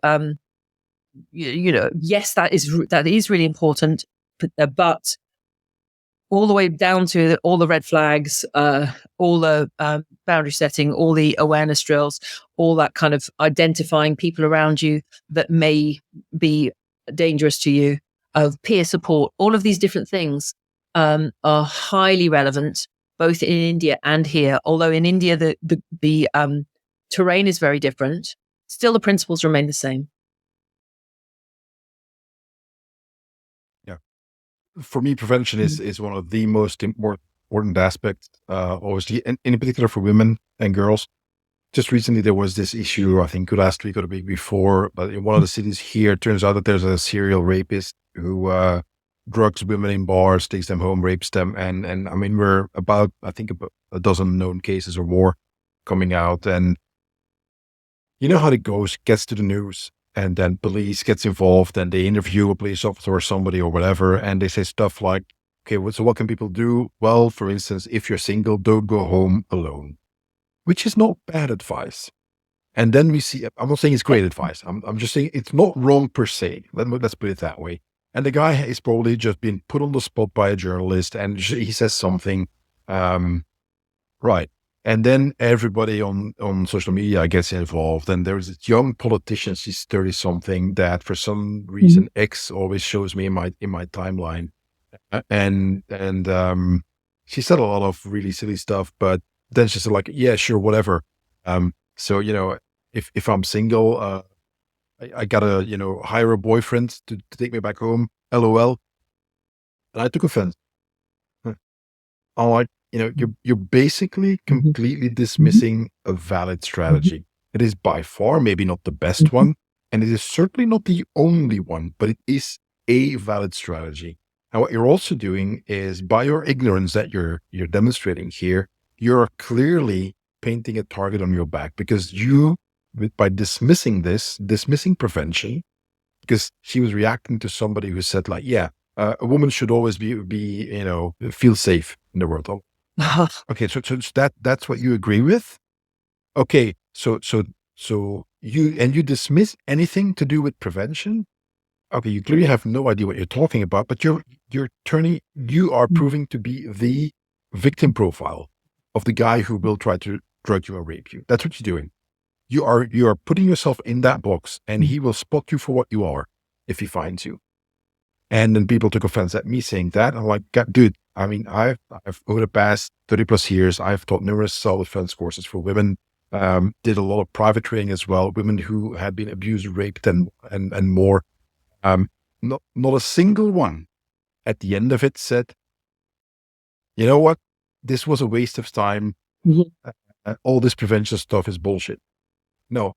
yes, that is really important, but all the way down to all the red flags, all the boundary setting, all the awareness drills, all that kind of identifying people around you that may be dangerous to you, of peer support, all of these different things are highly relevant, both in India and here. Although in India, the terrain is very different, still the principles remain the same. For me, prevention is one of the most important aspects, obviously, and in particular for women and girls. Just recently, there was this issue, I think last week or the week before, but in one of the cities here, it turns out that there's a serial rapist who drugs women in bars, takes them home, rapes them. And I mean, we're about a dozen known cases or more coming out. And you know how it goes, gets to the news. And then police gets involved and they interview a police officer or somebody or whatever. And they say stuff like, okay, so what can people do? Well, for instance, if you're single, don't go home alone, which is not bad advice. And then we see, I'm not saying it's great advice. I'm just saying it's not wrong per se. Let's put it that way. And the guy is probably just been put on the spot by a journalist and he says something, right. And then everybody on social media gets involved. And there's this young politician, she's 30 something, that for some reason X always shows me in my timeline. And she said a lot of really silly stuff, but then she said like, yeah, sure, whatever. So, if I'm single, I gotta, hire a boyfriend to take me back home. LOL. And I took offense. I'm like, you're basically completely dismissing a valid strategy. It is by far maybe not the best one, and it is certainly not the only one, but it is a valid strategy. And what you're also doing is, by your ignorance that you're demonstrating here, you're clearly painting a target on your back, because by dismissing prevention, because she was reacting to somebody who said like, yeah, a woman should always feel safe in the world. Okay, so that's what you agree with. Okay, so you dismiss anything to do with prevention. Okay, you clearly have no idea what you're talking about, but you are proving to be the victim profile of the guy who will try to drug you or rape you. That's what you're doing. You are putting yourself in that box, and he will spot you for what you are if he finds you. And then people took offense at me saying that. I'm like, God, dude, I mean, I've over the past 30 plus years, I've taught numerous self-defense courses for women, did a lot of private training as well, women who had been abused, raped, and more. Not a single one at the end of it said, you know what, this was a waste of time. All this prevention stuff is bullshit. No.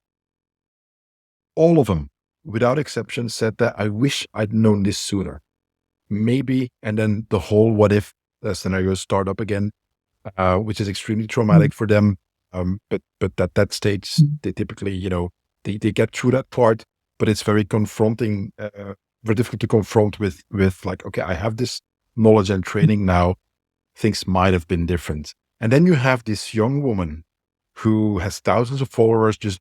All of them, without exception, said that I wish I'd known this sooner. Maybe, and then the whole what if, scenarios start up again, which is extremely traumatic for them. But at that stage, they typically, they get through that part, but it's very confronting, very difficult to confront with like, okay, I have this knowledge and training now. Things might have been different. And then you have this young woman who has thousands of followers, just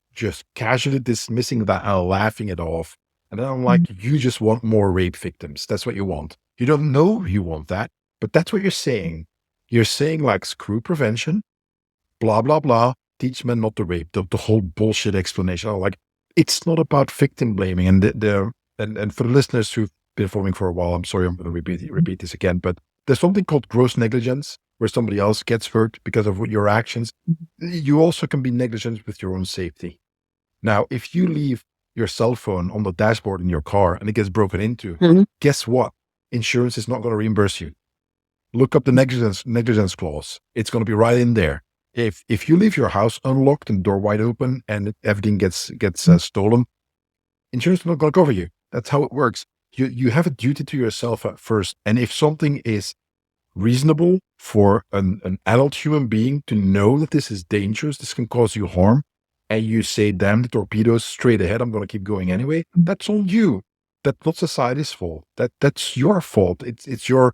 casually dismissing that and laughing it off. And then I'm like, you just want more rape victims. That's what you want. You don't know you want that, but that's what you're saying. You're saying like, screw prevention, blah, blah, blah, teach men not to rape, the whole bullshit explanation. I'm like, it's not about victim blaming. And and for the listeners who've been following for a while, I'm sorry, I'm going to repeat this again, but there's something called gross negligence, where somebody else gets hurt because of your actions. You also can be negligent with your own safety. Now, if you leave your cell phone on the dashboard in your car and it gets broken into, guess what? Insurance is not going to reimburse you. Look up the negligence clause. It's going to be right in there. If you leave your house unlocked and door wide open and everything gets stolen, insurance is not going to cover you. That's how it works. You have a duty to yourself at first. And if something is reasonable for an adult human being to know that this is dangerous, this can cause you harm, and you say, damn the torpedoes, straight ahead, I'm going to keep going anyway, that's on you. That's not society's fault. That's your fault. It's your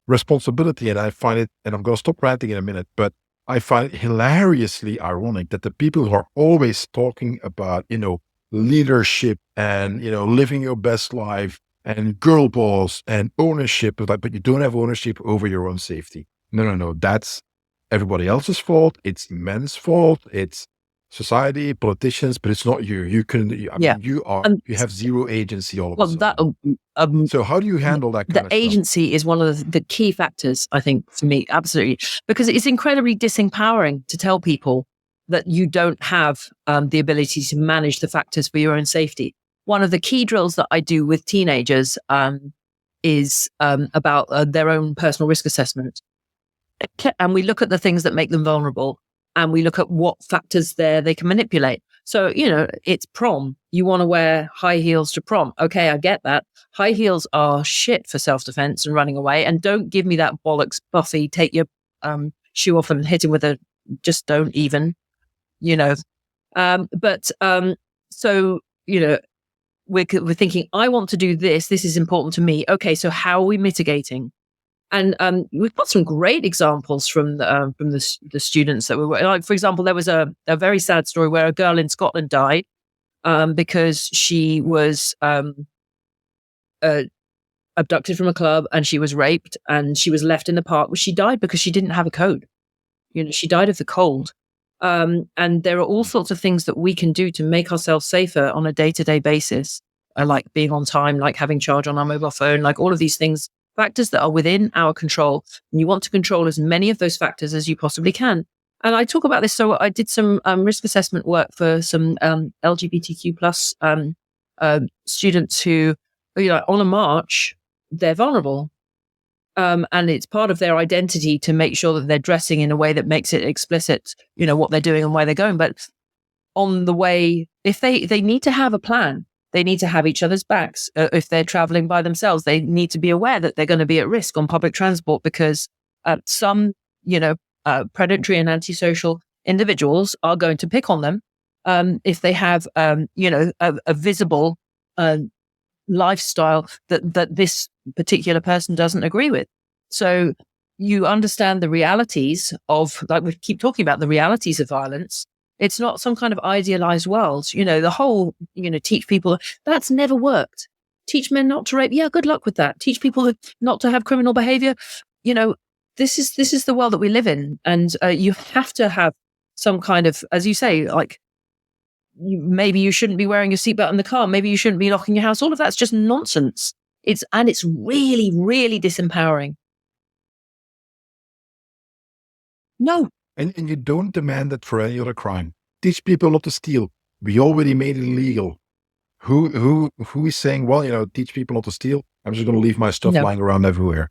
responsibility. And I find it, and I'm going to stop ranting in a minute, but I find it hilariously ironic that the people who are always talking about, leadership and, living your best life and girl boss and ownership, but you don't have ownership over your own safety. No. That's everybody else's fault. It's men's fault. It's society, politicians, but it's not you. You have zero agency all of a sudden. So how do you handle that kind of stuff? The agency is one of the key factors, I think, for me, absolutely, because it's incredibly disempowering to tell people that you don't have the ability to manage the factors for your own safety. One of the key drills that I do with teenagers is about their own personal risk assessment. And we look at the things that make them vulnerable, and we look at what factors they can manipulate. So, it's prom. You want to wear high heels to prom. Okay, I get that. High heels are shit for self-defense and running away. And don't give me that bollocks, Buffy, take your shoe off and hit him with just don't even, So, we're thinking, I want to do this. This is important to me. Okay, so how are we mitigating? And we've got some great examples from the students that we were like. For example, there was a very sad story where a girl in Scotland died because she was abducted from a club and she was raped and she was left in the park. Well, she died because she didn't have a code. She died of the cold. And there are all sorts of things that we can do to make ourselves safer on a day-to-day basis, like being on time, like having charge on our mobile phone, like all of these things, factors that are within our control. And you want to control as many of those factors as you possibly can. And I talk about this. So I did some risk assessment work for some LGBTQ plus students who, on a march, they're vulnerable. And it's part of their identity to make sure that they're dressing in a way that makes it explicit, what they're doing and where they're going. But on the way, if they need to have a plan, they need to have each other's backs. If they're traveling by themselves, they need to be aware that they're going to be at risk on public transport because some, predatory and antisocial individuals are going to pick on them if they have, a visible lifestyle that this particular person doesn't agree with. So you understand the realities of, like we keep talking about, the realities of violence. It's not some kind of idealized world. The whole, teach people, that's never worked. Teach men not to rape. Yeah, good luck with that. Teach people not to have criminal behavior. This is the world that we live in. And you have to have some kind of, as you say, like, maybe you shouldn't be wearing your seatbelt in the car. Maybe you shouldn't be locking your house. All of that's just nonsense. It's really, really disempowering. No. And you don't demand that for any other crime. Teach people not to steal. We already made it illegal. Who is saying, well, teach people not to steal. I'm just going to leave my stuff lying around everywhere.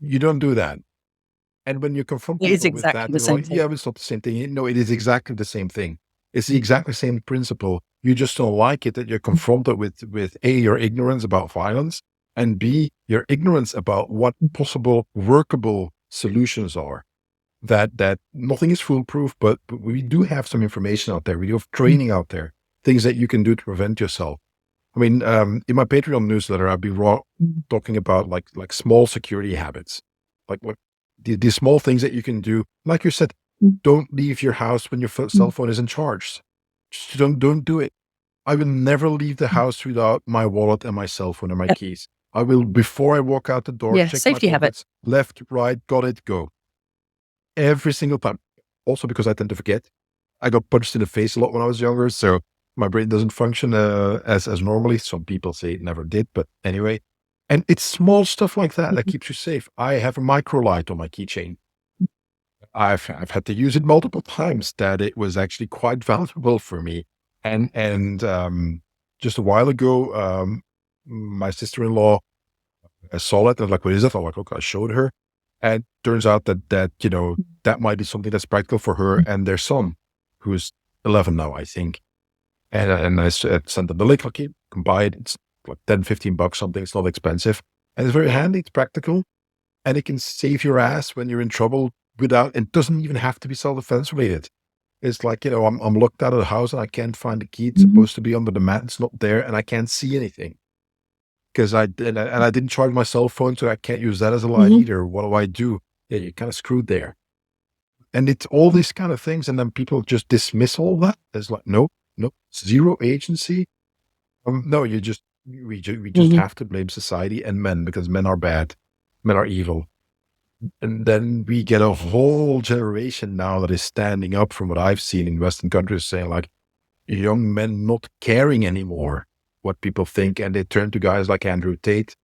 You don't do that. And when you confront people with that, it's not the same thing. No, it is exactly the same thing. It's the exactly same principle. You just don't like it that you're confronted with A, your ignorance about violence, and B, your ignorance about what possible workable solutions are. That nothing is foolproof, but we do have some information out there. We do have training out there, things that you can do to prevent yourself. I mean, in my Patreon newsletter, I'll be talking about like small security habits, like what the small things that you can do. Like you said, don't leave your house when your cell phone isn't charged. Just don't do it. I will never leave the house without my wallet and my cell phone and my keys. I will, before I walk out the door, Yeah, check my safety habit. pockets, left, right, got it, go. Every single time. Also because I tend to forget. I got punched in the face a lot when I was younger, so my brain doesn't function as normally. Some people say it never did, but anyway. And it's small stuff like that that keeps you safe. I have a micro light on my keychain. I've had to use it multiple times. That it was actually quite valuable for me. And just a while ago, my sister-in-law saw it and was like, "What is it?" I'm like, "Okay," I showed her, and turns out that that might be something that's practical for her and their son, who's 11 now, I think. And I sent them the link. Okay, you can buy it. It's like $10-15 something. It's not expensive, and it's very handy. It's practical, and it can save your ass when you're in trouble. Without, it doesn't even have to be self-defense related. It's like, I'm locked out of the house and I can't find the key. It's supposed to be under the mat. It's not there, and I can't see anything because I didn't charge my cell phone, so I can't use that as a light either. What do I do? Yeah, you're kind of screwed there. And it's all these kind of things, and then people just dismiss all that. It's like, no, zero agency. No, we just have to blame society and men because men are bad, men are evil. And then we get a whole generation now that is standing up, from what I've seen in Western countries, saying like, young men not caring anymore what people think, and they turn to guys like Andrew Tate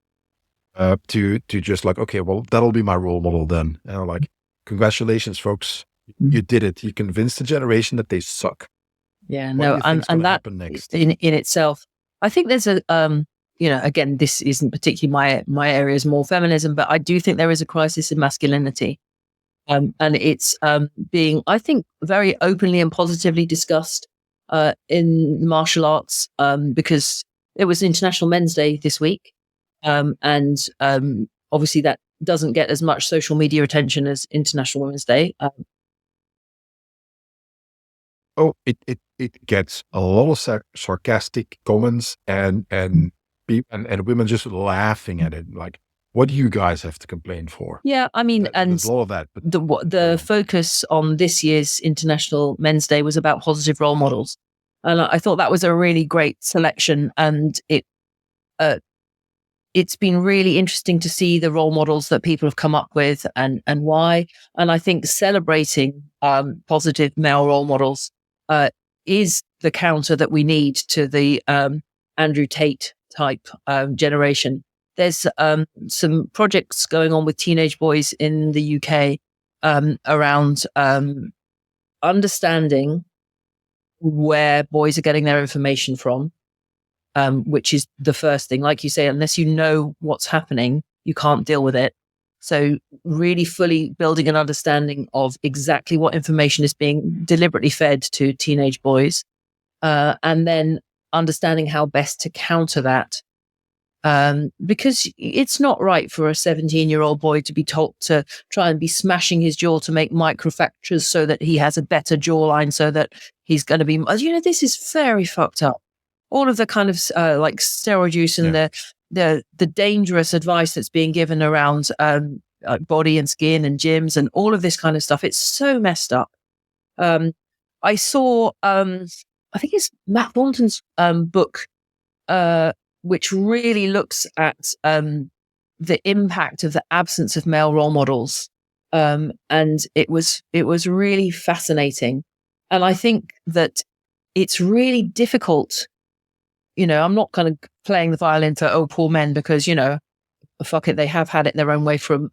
to just like, okay, well, that'll be my role model then. And I'm like, congratulations, folks, you did it. You convinced the generation that they suck. Yeah, What do no, you think's and gonna that happen next? in itself, I think there's a again, this isn't particularly my area, is more feminism, but I do think there is a crisis in masculinity, and it's being, I think, very openly and positively discussed in martial arts, because it was International Men's Day this week, and obviously that doesn't get as much social media attention as International Women's Day. Oh, it gets a lot of sarcastic comments and women just laughing at it. Like, what do you guys have to complain for? Yeah, I mean, and There's a lot of that. But the focus on this year's International Men's Day was about positive role models, and I thought that was a really great selection. And it's been really interesting to see the role models that people have come up with and why. And I think celebrating positive male role models is the counter that we need to the Andrew Tate type generation. There's some projects going on with teenage boys in the UK around understanding where boys are getting their information from, which is the first thing. Like you say, unless you know what's happening, you can't deal with it. So really fully building an understanding of exactly what information is being deliberately fed to teenage boys, and then understanding how best to counter that. Because it's not right for a 17-year-old boy to be told to try and be smashing his jaw to make microfractures so that he has a better jawline, so that he's going to be, this is very fucked up. All of the kind of like steroid use and the dangerous advice that's being given around body and skin and gyms and all of this kind of stuff. It's so messed up. I saw, I think it's Matt Thornton's book, which really looks at the impact of the absence of male role models, and it was really fascinating. And I think that it's really difficult. I'm not kind of playing the violin for poor men, because fuck it, they have had it their own way for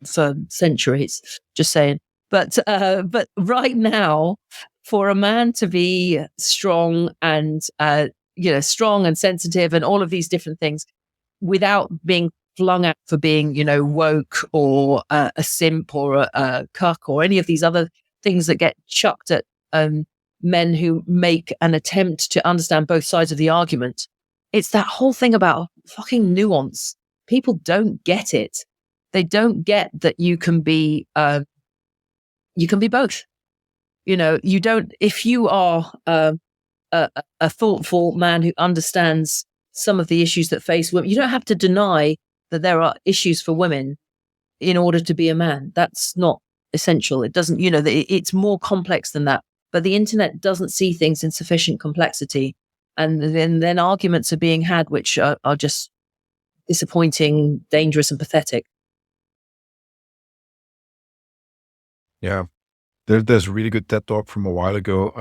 centuries. Just saying. But right now, for a man to be strong and strong and sensitive and all of these different things, without being flung at for being, woke or a simp or a cuck or any of these other things that get chucked at men who make an attempt to understand both sides of the argument. It's that whole thing about fucking nuance. People don't get it. they don't get that you can be both. You don't, if you are a thoughtful man who understands some of the issues that face women, you don't have to deny that there are issues for women in order to be a man. That's not essential. It doesn't, it's more complex than that. But the internet doesn't see things in sufficient complexity. And then arguments are being had which are just disappointing, dangerous, and pathetic. Yeah. There's a really good TED talk from a while ago.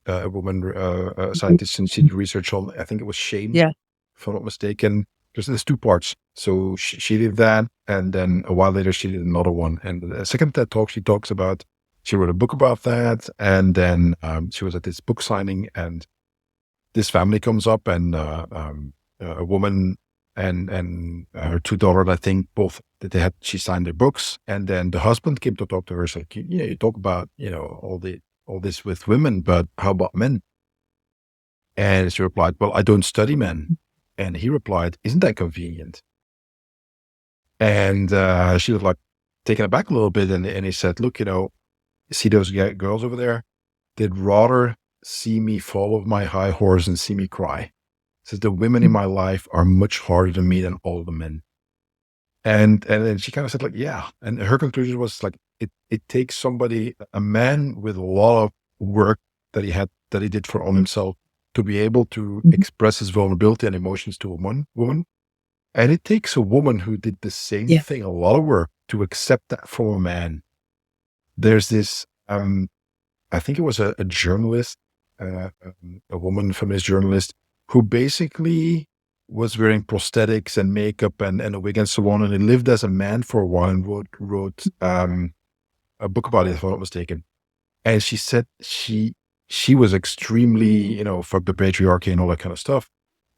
A woman, a scientist, and she did research on, I think it was shame, Yeah. if I'm not mistaken. There's two parts. So she did that, and then a while later she did another one. And the second TED talk, she talks about, she wrote a book about that, and then she was at this book signing, and this family comes up, and a woman and her two daughters, I think, both that she signed their books, and then the husband came to talk to her. It's like, you talk about all this with women, but how about men? And she replied, well, I don't study men. And he replied, isn't that convenient? And she was like taken aback a little bit, and he said, look, see those girls over there? They'd rather see me fall off my high horse and see me cry. Says the women in my life are much harder than me than all the men. And then she kind of said, like, yeah. And her conclusion was like, it takes somebody, a man with a lot of work that he did on himself, to be able to express his vulnerability and emotions to a woman. And it takes a woman who did the same thing, a lot of work, to accept that from a man. There's this, I think it was a journalist, a woman, feminist journalist, who basically was wearing prosthetics and makeup and a wig and so on. And he lived as a man for a while and wrote a book about it, if I'm not mistaken. And she said she was extremely, fuck the patriarchy and all that kind of stuff.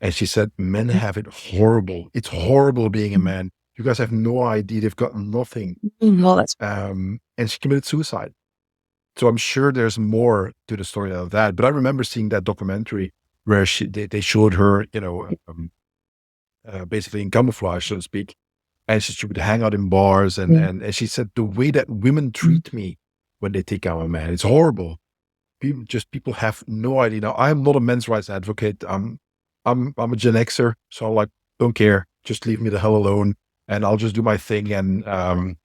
And she said, men have it horrible. It's horrible being a man. You guys have no idea. They've got nothing. And she committed suicide. So I'm sure there's more to the story of that. But I remember seeing that documentary where they showed her, basically in camouflage, so to speak. And she would hang out in bars. And she said, the way that women treat me when they think I'm a man, it's horrible. People have no idea. Now, I'm not a men's rights advocate. I'm a Gen Xer. So I'm like, don't care. Just leave me the hell alone. And I'll just do my thing. And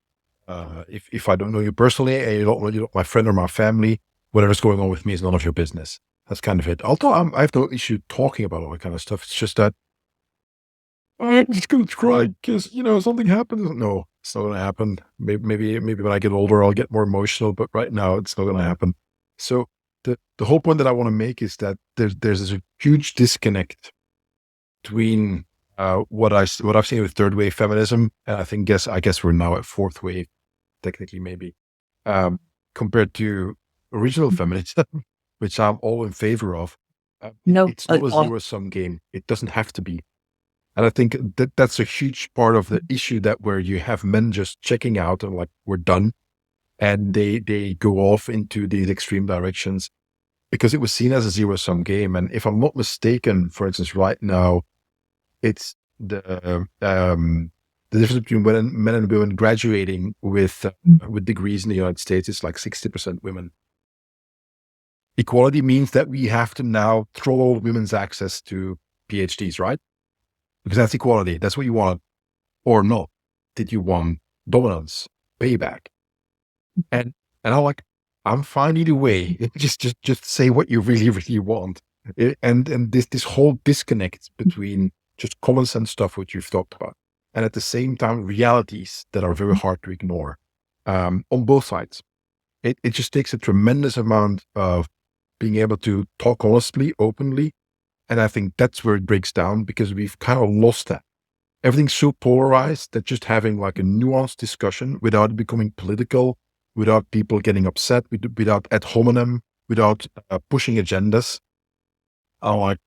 if I don't know you personally, and you don't know my friend or my family, whatever's going on with me is none of your business. That's kind of it. I have no issue talking about all that kind of stuff. It's just that I'm just going to cry because, something happens. No, it's not going to happen. Maybe when I get older, I'll get more emotional, but right now it's not going to happen. So the whole point that I want to make is that there's a huge disconnect between what I've seen with third wave feminism, and I guess we're now at fourth wave, technically, maybe, compared to original feminism, which I'm all in favor of. No, it's not a zero-sum game. It doesn't have to be. And I think that's a huge part of the issue, that where you have men just checking out and like, we're done. And they go off into these extreme directions because it was seen as a zero-sum game. And if I'm not mistaken, for instance, right now, it's the difference between men and women graduating with degrees in the United States is like 60% women. Equality means that we have to now throw all women's access to PhDs, right? Because that's equality. That's what you want. Or not. Did you want dominance, payback? And I'm fine either way. Just say what you really, really want. And this whole disconnect between just common sense stuff, which you've talked about, and at the same time, realities that are very hard to ignore, on both sides. It just takes a tremendous amount of being able to talk honestly, openly. And I think that's where it breaks down, because we've kind of lost that. Everything's so polarized that just having like a nuanced discussion without it becoming political, without people getting upset, without ad hominem, without pushing agendas, I'm like,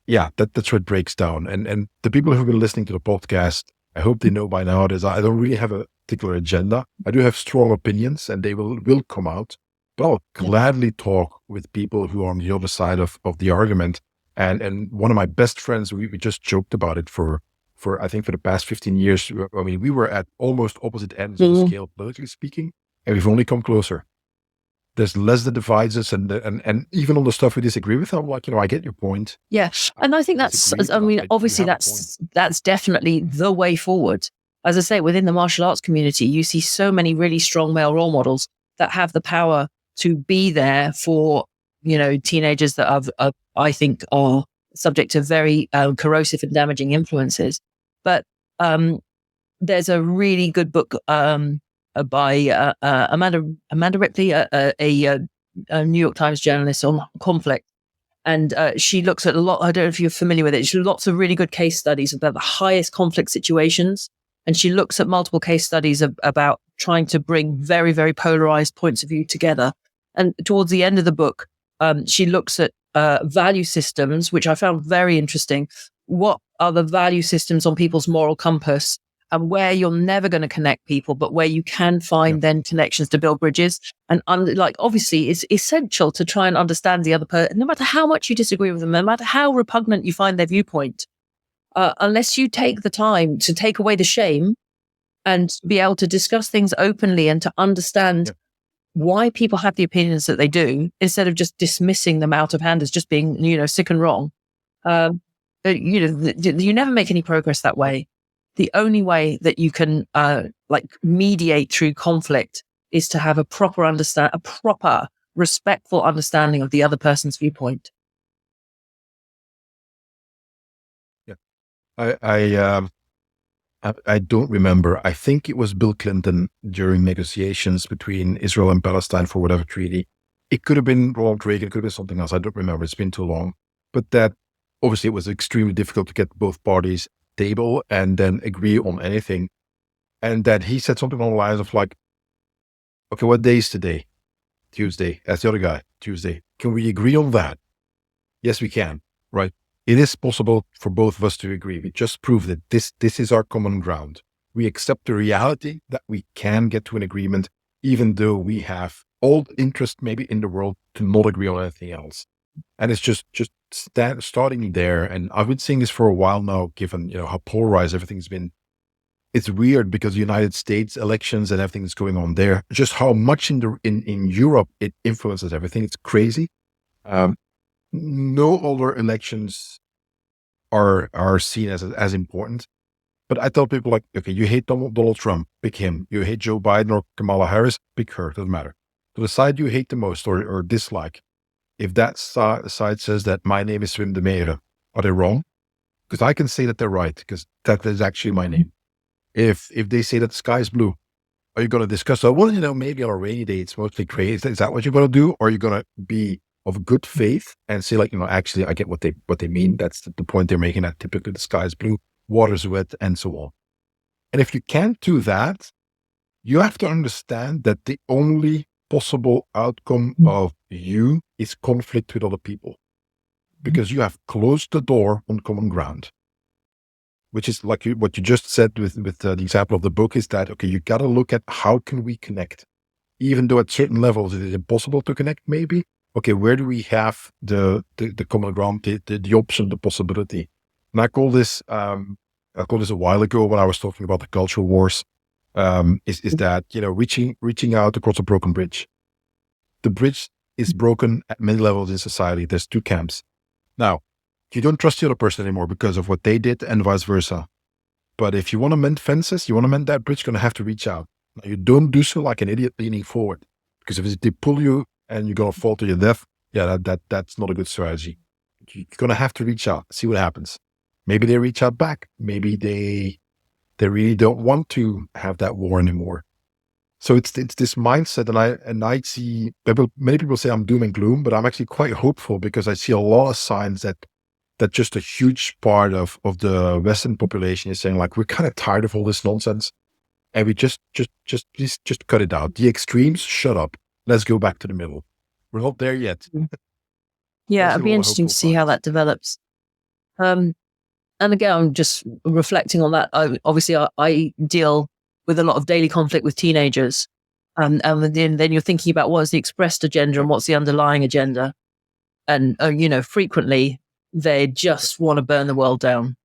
yeah, that's where it breaks down. And the people who've been listening to the podcast, I hope they know by now that I don't really have a particular agenda. I do have strong opinions, and they will come out. But I'll gladly talk with people who are on the other side of the argument. And one of my best friends, we just joked about it for I think for the past 15 years, I mean, we were at almost opposite ends of the scale, politically speaking, and we've only come closer. There's less that divides us, and even on the stuff we disagree with, I'm like, I get your point. Yeah, and I think that's, I mean, obviously that's definitely the way forward. As I say, within the martial arts community, you see so many really strong male role models that have the power to be there for, teenagers that I think are subject to very corrosive and damaging influences. But there's a really good book by Amanda Ripley, a New York Times journalist, on conflict. And she looks at a lot, I don't know if you're familiar with it, she lots of really good case studies about the highest conflict situations. And she looks at multiple case studies about trying to bring very, very polarized points of view together. And towards the end of the book, she looks at value systems, which I found very interesting. What are the value systems on people's moral compass, and where you're never going to connect people, but where you can find then connections to build bridges. And obviously it's essential to try and understand the other person, no matter how much you disagree with them, no matter how repugnant you find their viewpoint, unless you take the time to take away the shame and be able to discuss things openly and to understand why people have the opinions that they do, instead of just dismissing them out of hand as just being, sick and wrong. You never make any progress that way. The only way that you can mediate through conflict is to have a proper respectful understanding of the other person's viewpoint. Yeah, I don't remember. I think it was Bill Clinton during negotiations between Israel and Palestine for whatever treaty. It could have been Ronald Reagan. It could have been something else. I don't remember. It's been too long. But that obviously it was extremely difficult to get both parties table and then agree on anything. And that he said something along the lines of like, okay, what day is today? Tuesday. That's the other guy. Tuesday. Can we agree on that? Yes, we can. Right. It is possible for both of us to agree. We just proved that this is our common ground. We accept the reality that we can get to an agreement, even though we have all the interest maybe in the world to not agree on anything else. And it's just starting there. And I've been seeing this for a while now, given, how polarized everything's been. It's weird because the United States elections and everything that's going on there, just how much in Europe it influences everything. It's crazy. No other elections are seen as important. But I tell people like, okay, you hate Donald Trump, pick him. You hate Joe Biden or Kamala Harris, pick her. Doesn't matter. So the side you hate the most or dislike, if that side says that my name is Demeere, are they wrong? Because I can say that they're right, because that is actually my name. If they say that the sky is blue, are you going to discuss that? Well, maybe on a rainy day, it's mostly gray. Is that what you're going to do? Or are you going to be of good faith and say like, actually, I get what they mean. That's the point they're making, that typically the sky is blue, water's wet, and so on. And if you can't do that, you have to understand that the only possible outcome of you is conflict with other people, because you have closed the door on common ground, which is like what you just said with the example of the book, is that, okay, you got to look at how can we connect, even though at certain levels it is impossible to connect maybe. Okay, where do we have the common ground, the option, the possibility? And I called this a while ago when I was talking about the cultural wars, is that, reaching out across a broken bridge. The bridge is broken at many levels in society. There's two camps. Now, you don't trust the other person anymore because of what they did and vice versa. But if you want to mend fences, you want to mend that bridge, you're going to have to reach out. Now, you don't do so like an idiot leaning forward, because if they pull you and you're going to fall to your death, that's not a good strategy. You're going to have to reach out, see what happens. Maybe they reach out back. Maybe they really don't want to have that war anymore. So it's this mindset, and I see many people say I'm doom and gloom, but I'm actually quite hopeful, because I see a lot of signs that just a huge part of the Western population is saying like, we're kind of tired of all this nonsense, and we just cut it out. The extremes, shut up. Let's go back to the middle. We're not there yet. Yeah, it'd be interesting to see how that develops. And again, I'm just reflecting on that. Obviously, I deal with a lot of daily conflict with teenagers. And then you're thinking about what is the expressed agenda and what's the underlying agenda. And, frequently they just want to burn the world down.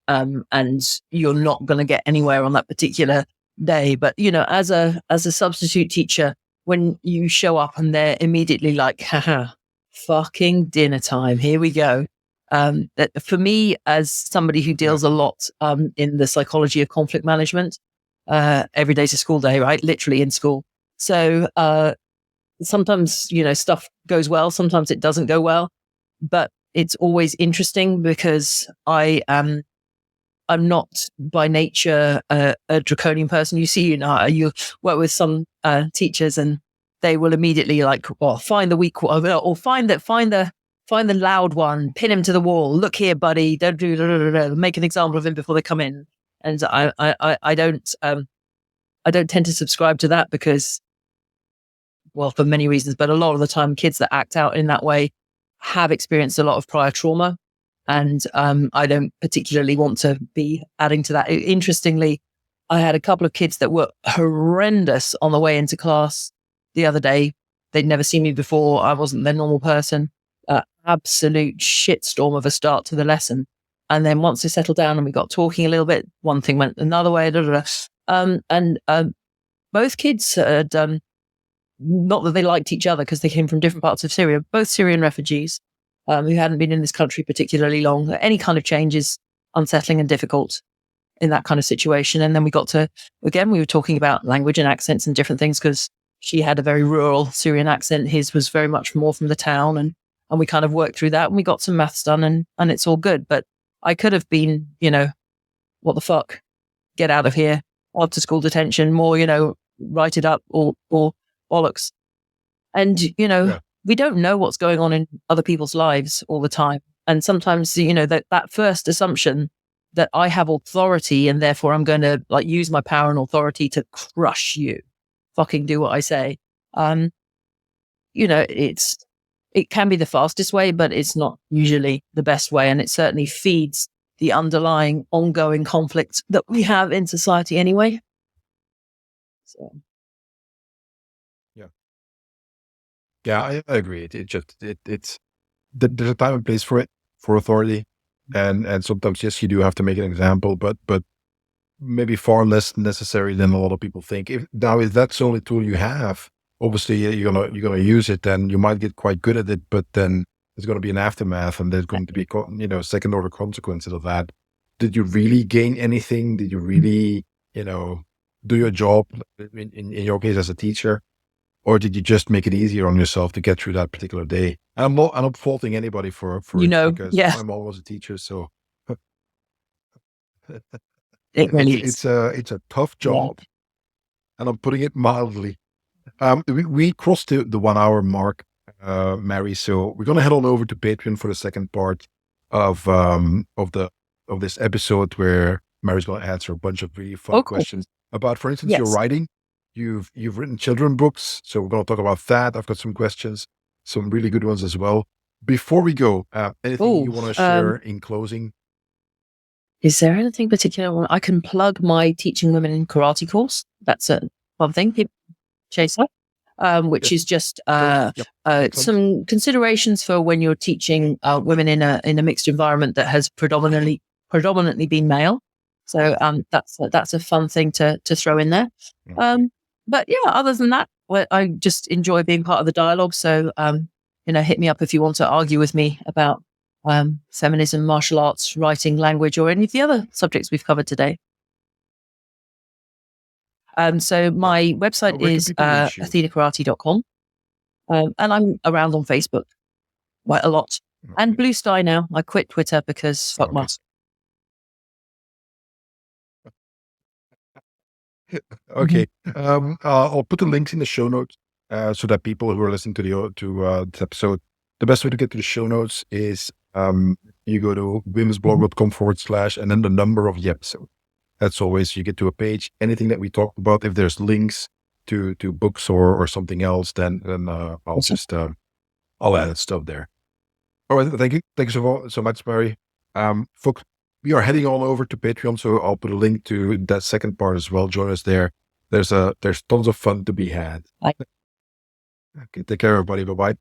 and you're not going to get anywhere on that particular day. But, as a substitute teacher, when you show up and they're immediately like, haha, fucking dinner time, here we go. That for me, as somebody who deals a lot in the psychology of conflict management, every day's a school day, right? Literally in school. So sometimes, stuff goes well, sometimes it doesn't go well, but it's always interesting because I'm not by nature a draconian person. You work with some teachers and they will immediately like, well, find the weak one, or find the loud one, pin him to the wall. Look here, buddy, don't do make an example of him before they come in. And I don't tend to subscribe to that because, well, for many reasons, but a lot of the time, kids that act out in that way have experienced a lot of prior trauma. And I don't particularly want to be adding to that. Interestingly, I had a couple of kids that were horrendous on the way into class the other day. They'd never seen me before. I wasn't their normal person. Absolute shitstorm of a start to the lesson. And then once they settled down and we got talking a little bit, one thing went another way. And both kids had, not that they liked each other because they came from different parts of Syria, both Syrian refugees who hadn't been in this country particularly long. Any kind of change is unsettling and difficult in that kind of situation. And then we got to, again, we were talking about language and accents and different things because she had a very rural Syrian accent. His was very much more from the town. And we kind of worked through that and we got some maths done and it's all good. But I could have been, what the fuck, get out of here, after school detention, more, write it up or bollocks. And, we don't know what's going on in other people's lives all the time. And sometimes, that first assumption that I have authority and therefore I'm going to like use my power and authority to crush you, fucking do what I say. It can be the fastest way, but it's not usually the best way. And it certainly feeds the underlying ongoing conflict that we have in society anyway. So. Yeah, I agree. It's there's a time and place for it, for authority. And sometimes, yes, you do have to make an example, but maybe far less necessary than a lot of people think. If that's the only tool you have, obviously you're gonna use it, and you might get quite good at it, but then there's going to be an aftermath, and there's going to be second order consequences of that. Did you really gain anything? Did you really do your job in your case as a teacher, or did you just make it easier on yourself to get through that particular day? I'm not faulting anybody for it because my mom was a teacher, so it's a tough job, and I'm putting it mildly. We crossed the 1 hour mark, Mary. So we're gonna head on over to Patreon for the second part of this episode, where Mary's gonna answer a bunch of really fun questions about, for instance, your writing. You've written children books, so we're gonna talk about that. I've got some questions, some really good ones as well. Before we go, anything you want to share in closing? Is there anything particular? I can plug my Teaching Women in Karate course. That's one thing. People chase that, which is just some considerations for when you're teaching women in a mixed environment that has predominantly been male. So that's a fun thing to throw in there. But yeah, other than that, I just enjoy being part of the dialogue. So hit me up if you want to argue with me about feminism, martial arts, writing, language, or any of the other subjects we've covered today. So my website is athenakarate.com. And I'm around on Facebook quite a lot. And Blue Sky now. I quit Twitter because fuck Musk. Okay. I'll put the links in the show notes so that people who are listening to this episode, the best way to get to the show notes is you go to wimsblog.com/ and then the number of the episode. That's always, you get to a page. Anything that we talked about, if there's links to books or something else, then I'll just I'll add stuff there. All right, thank you so much, Mary. Folks, we are heading on over to Patreon, so I'll put a link to that second part as well. Join us there. There's tons of fun to be had. Bye. Okay, take care, everybody. Bye bye.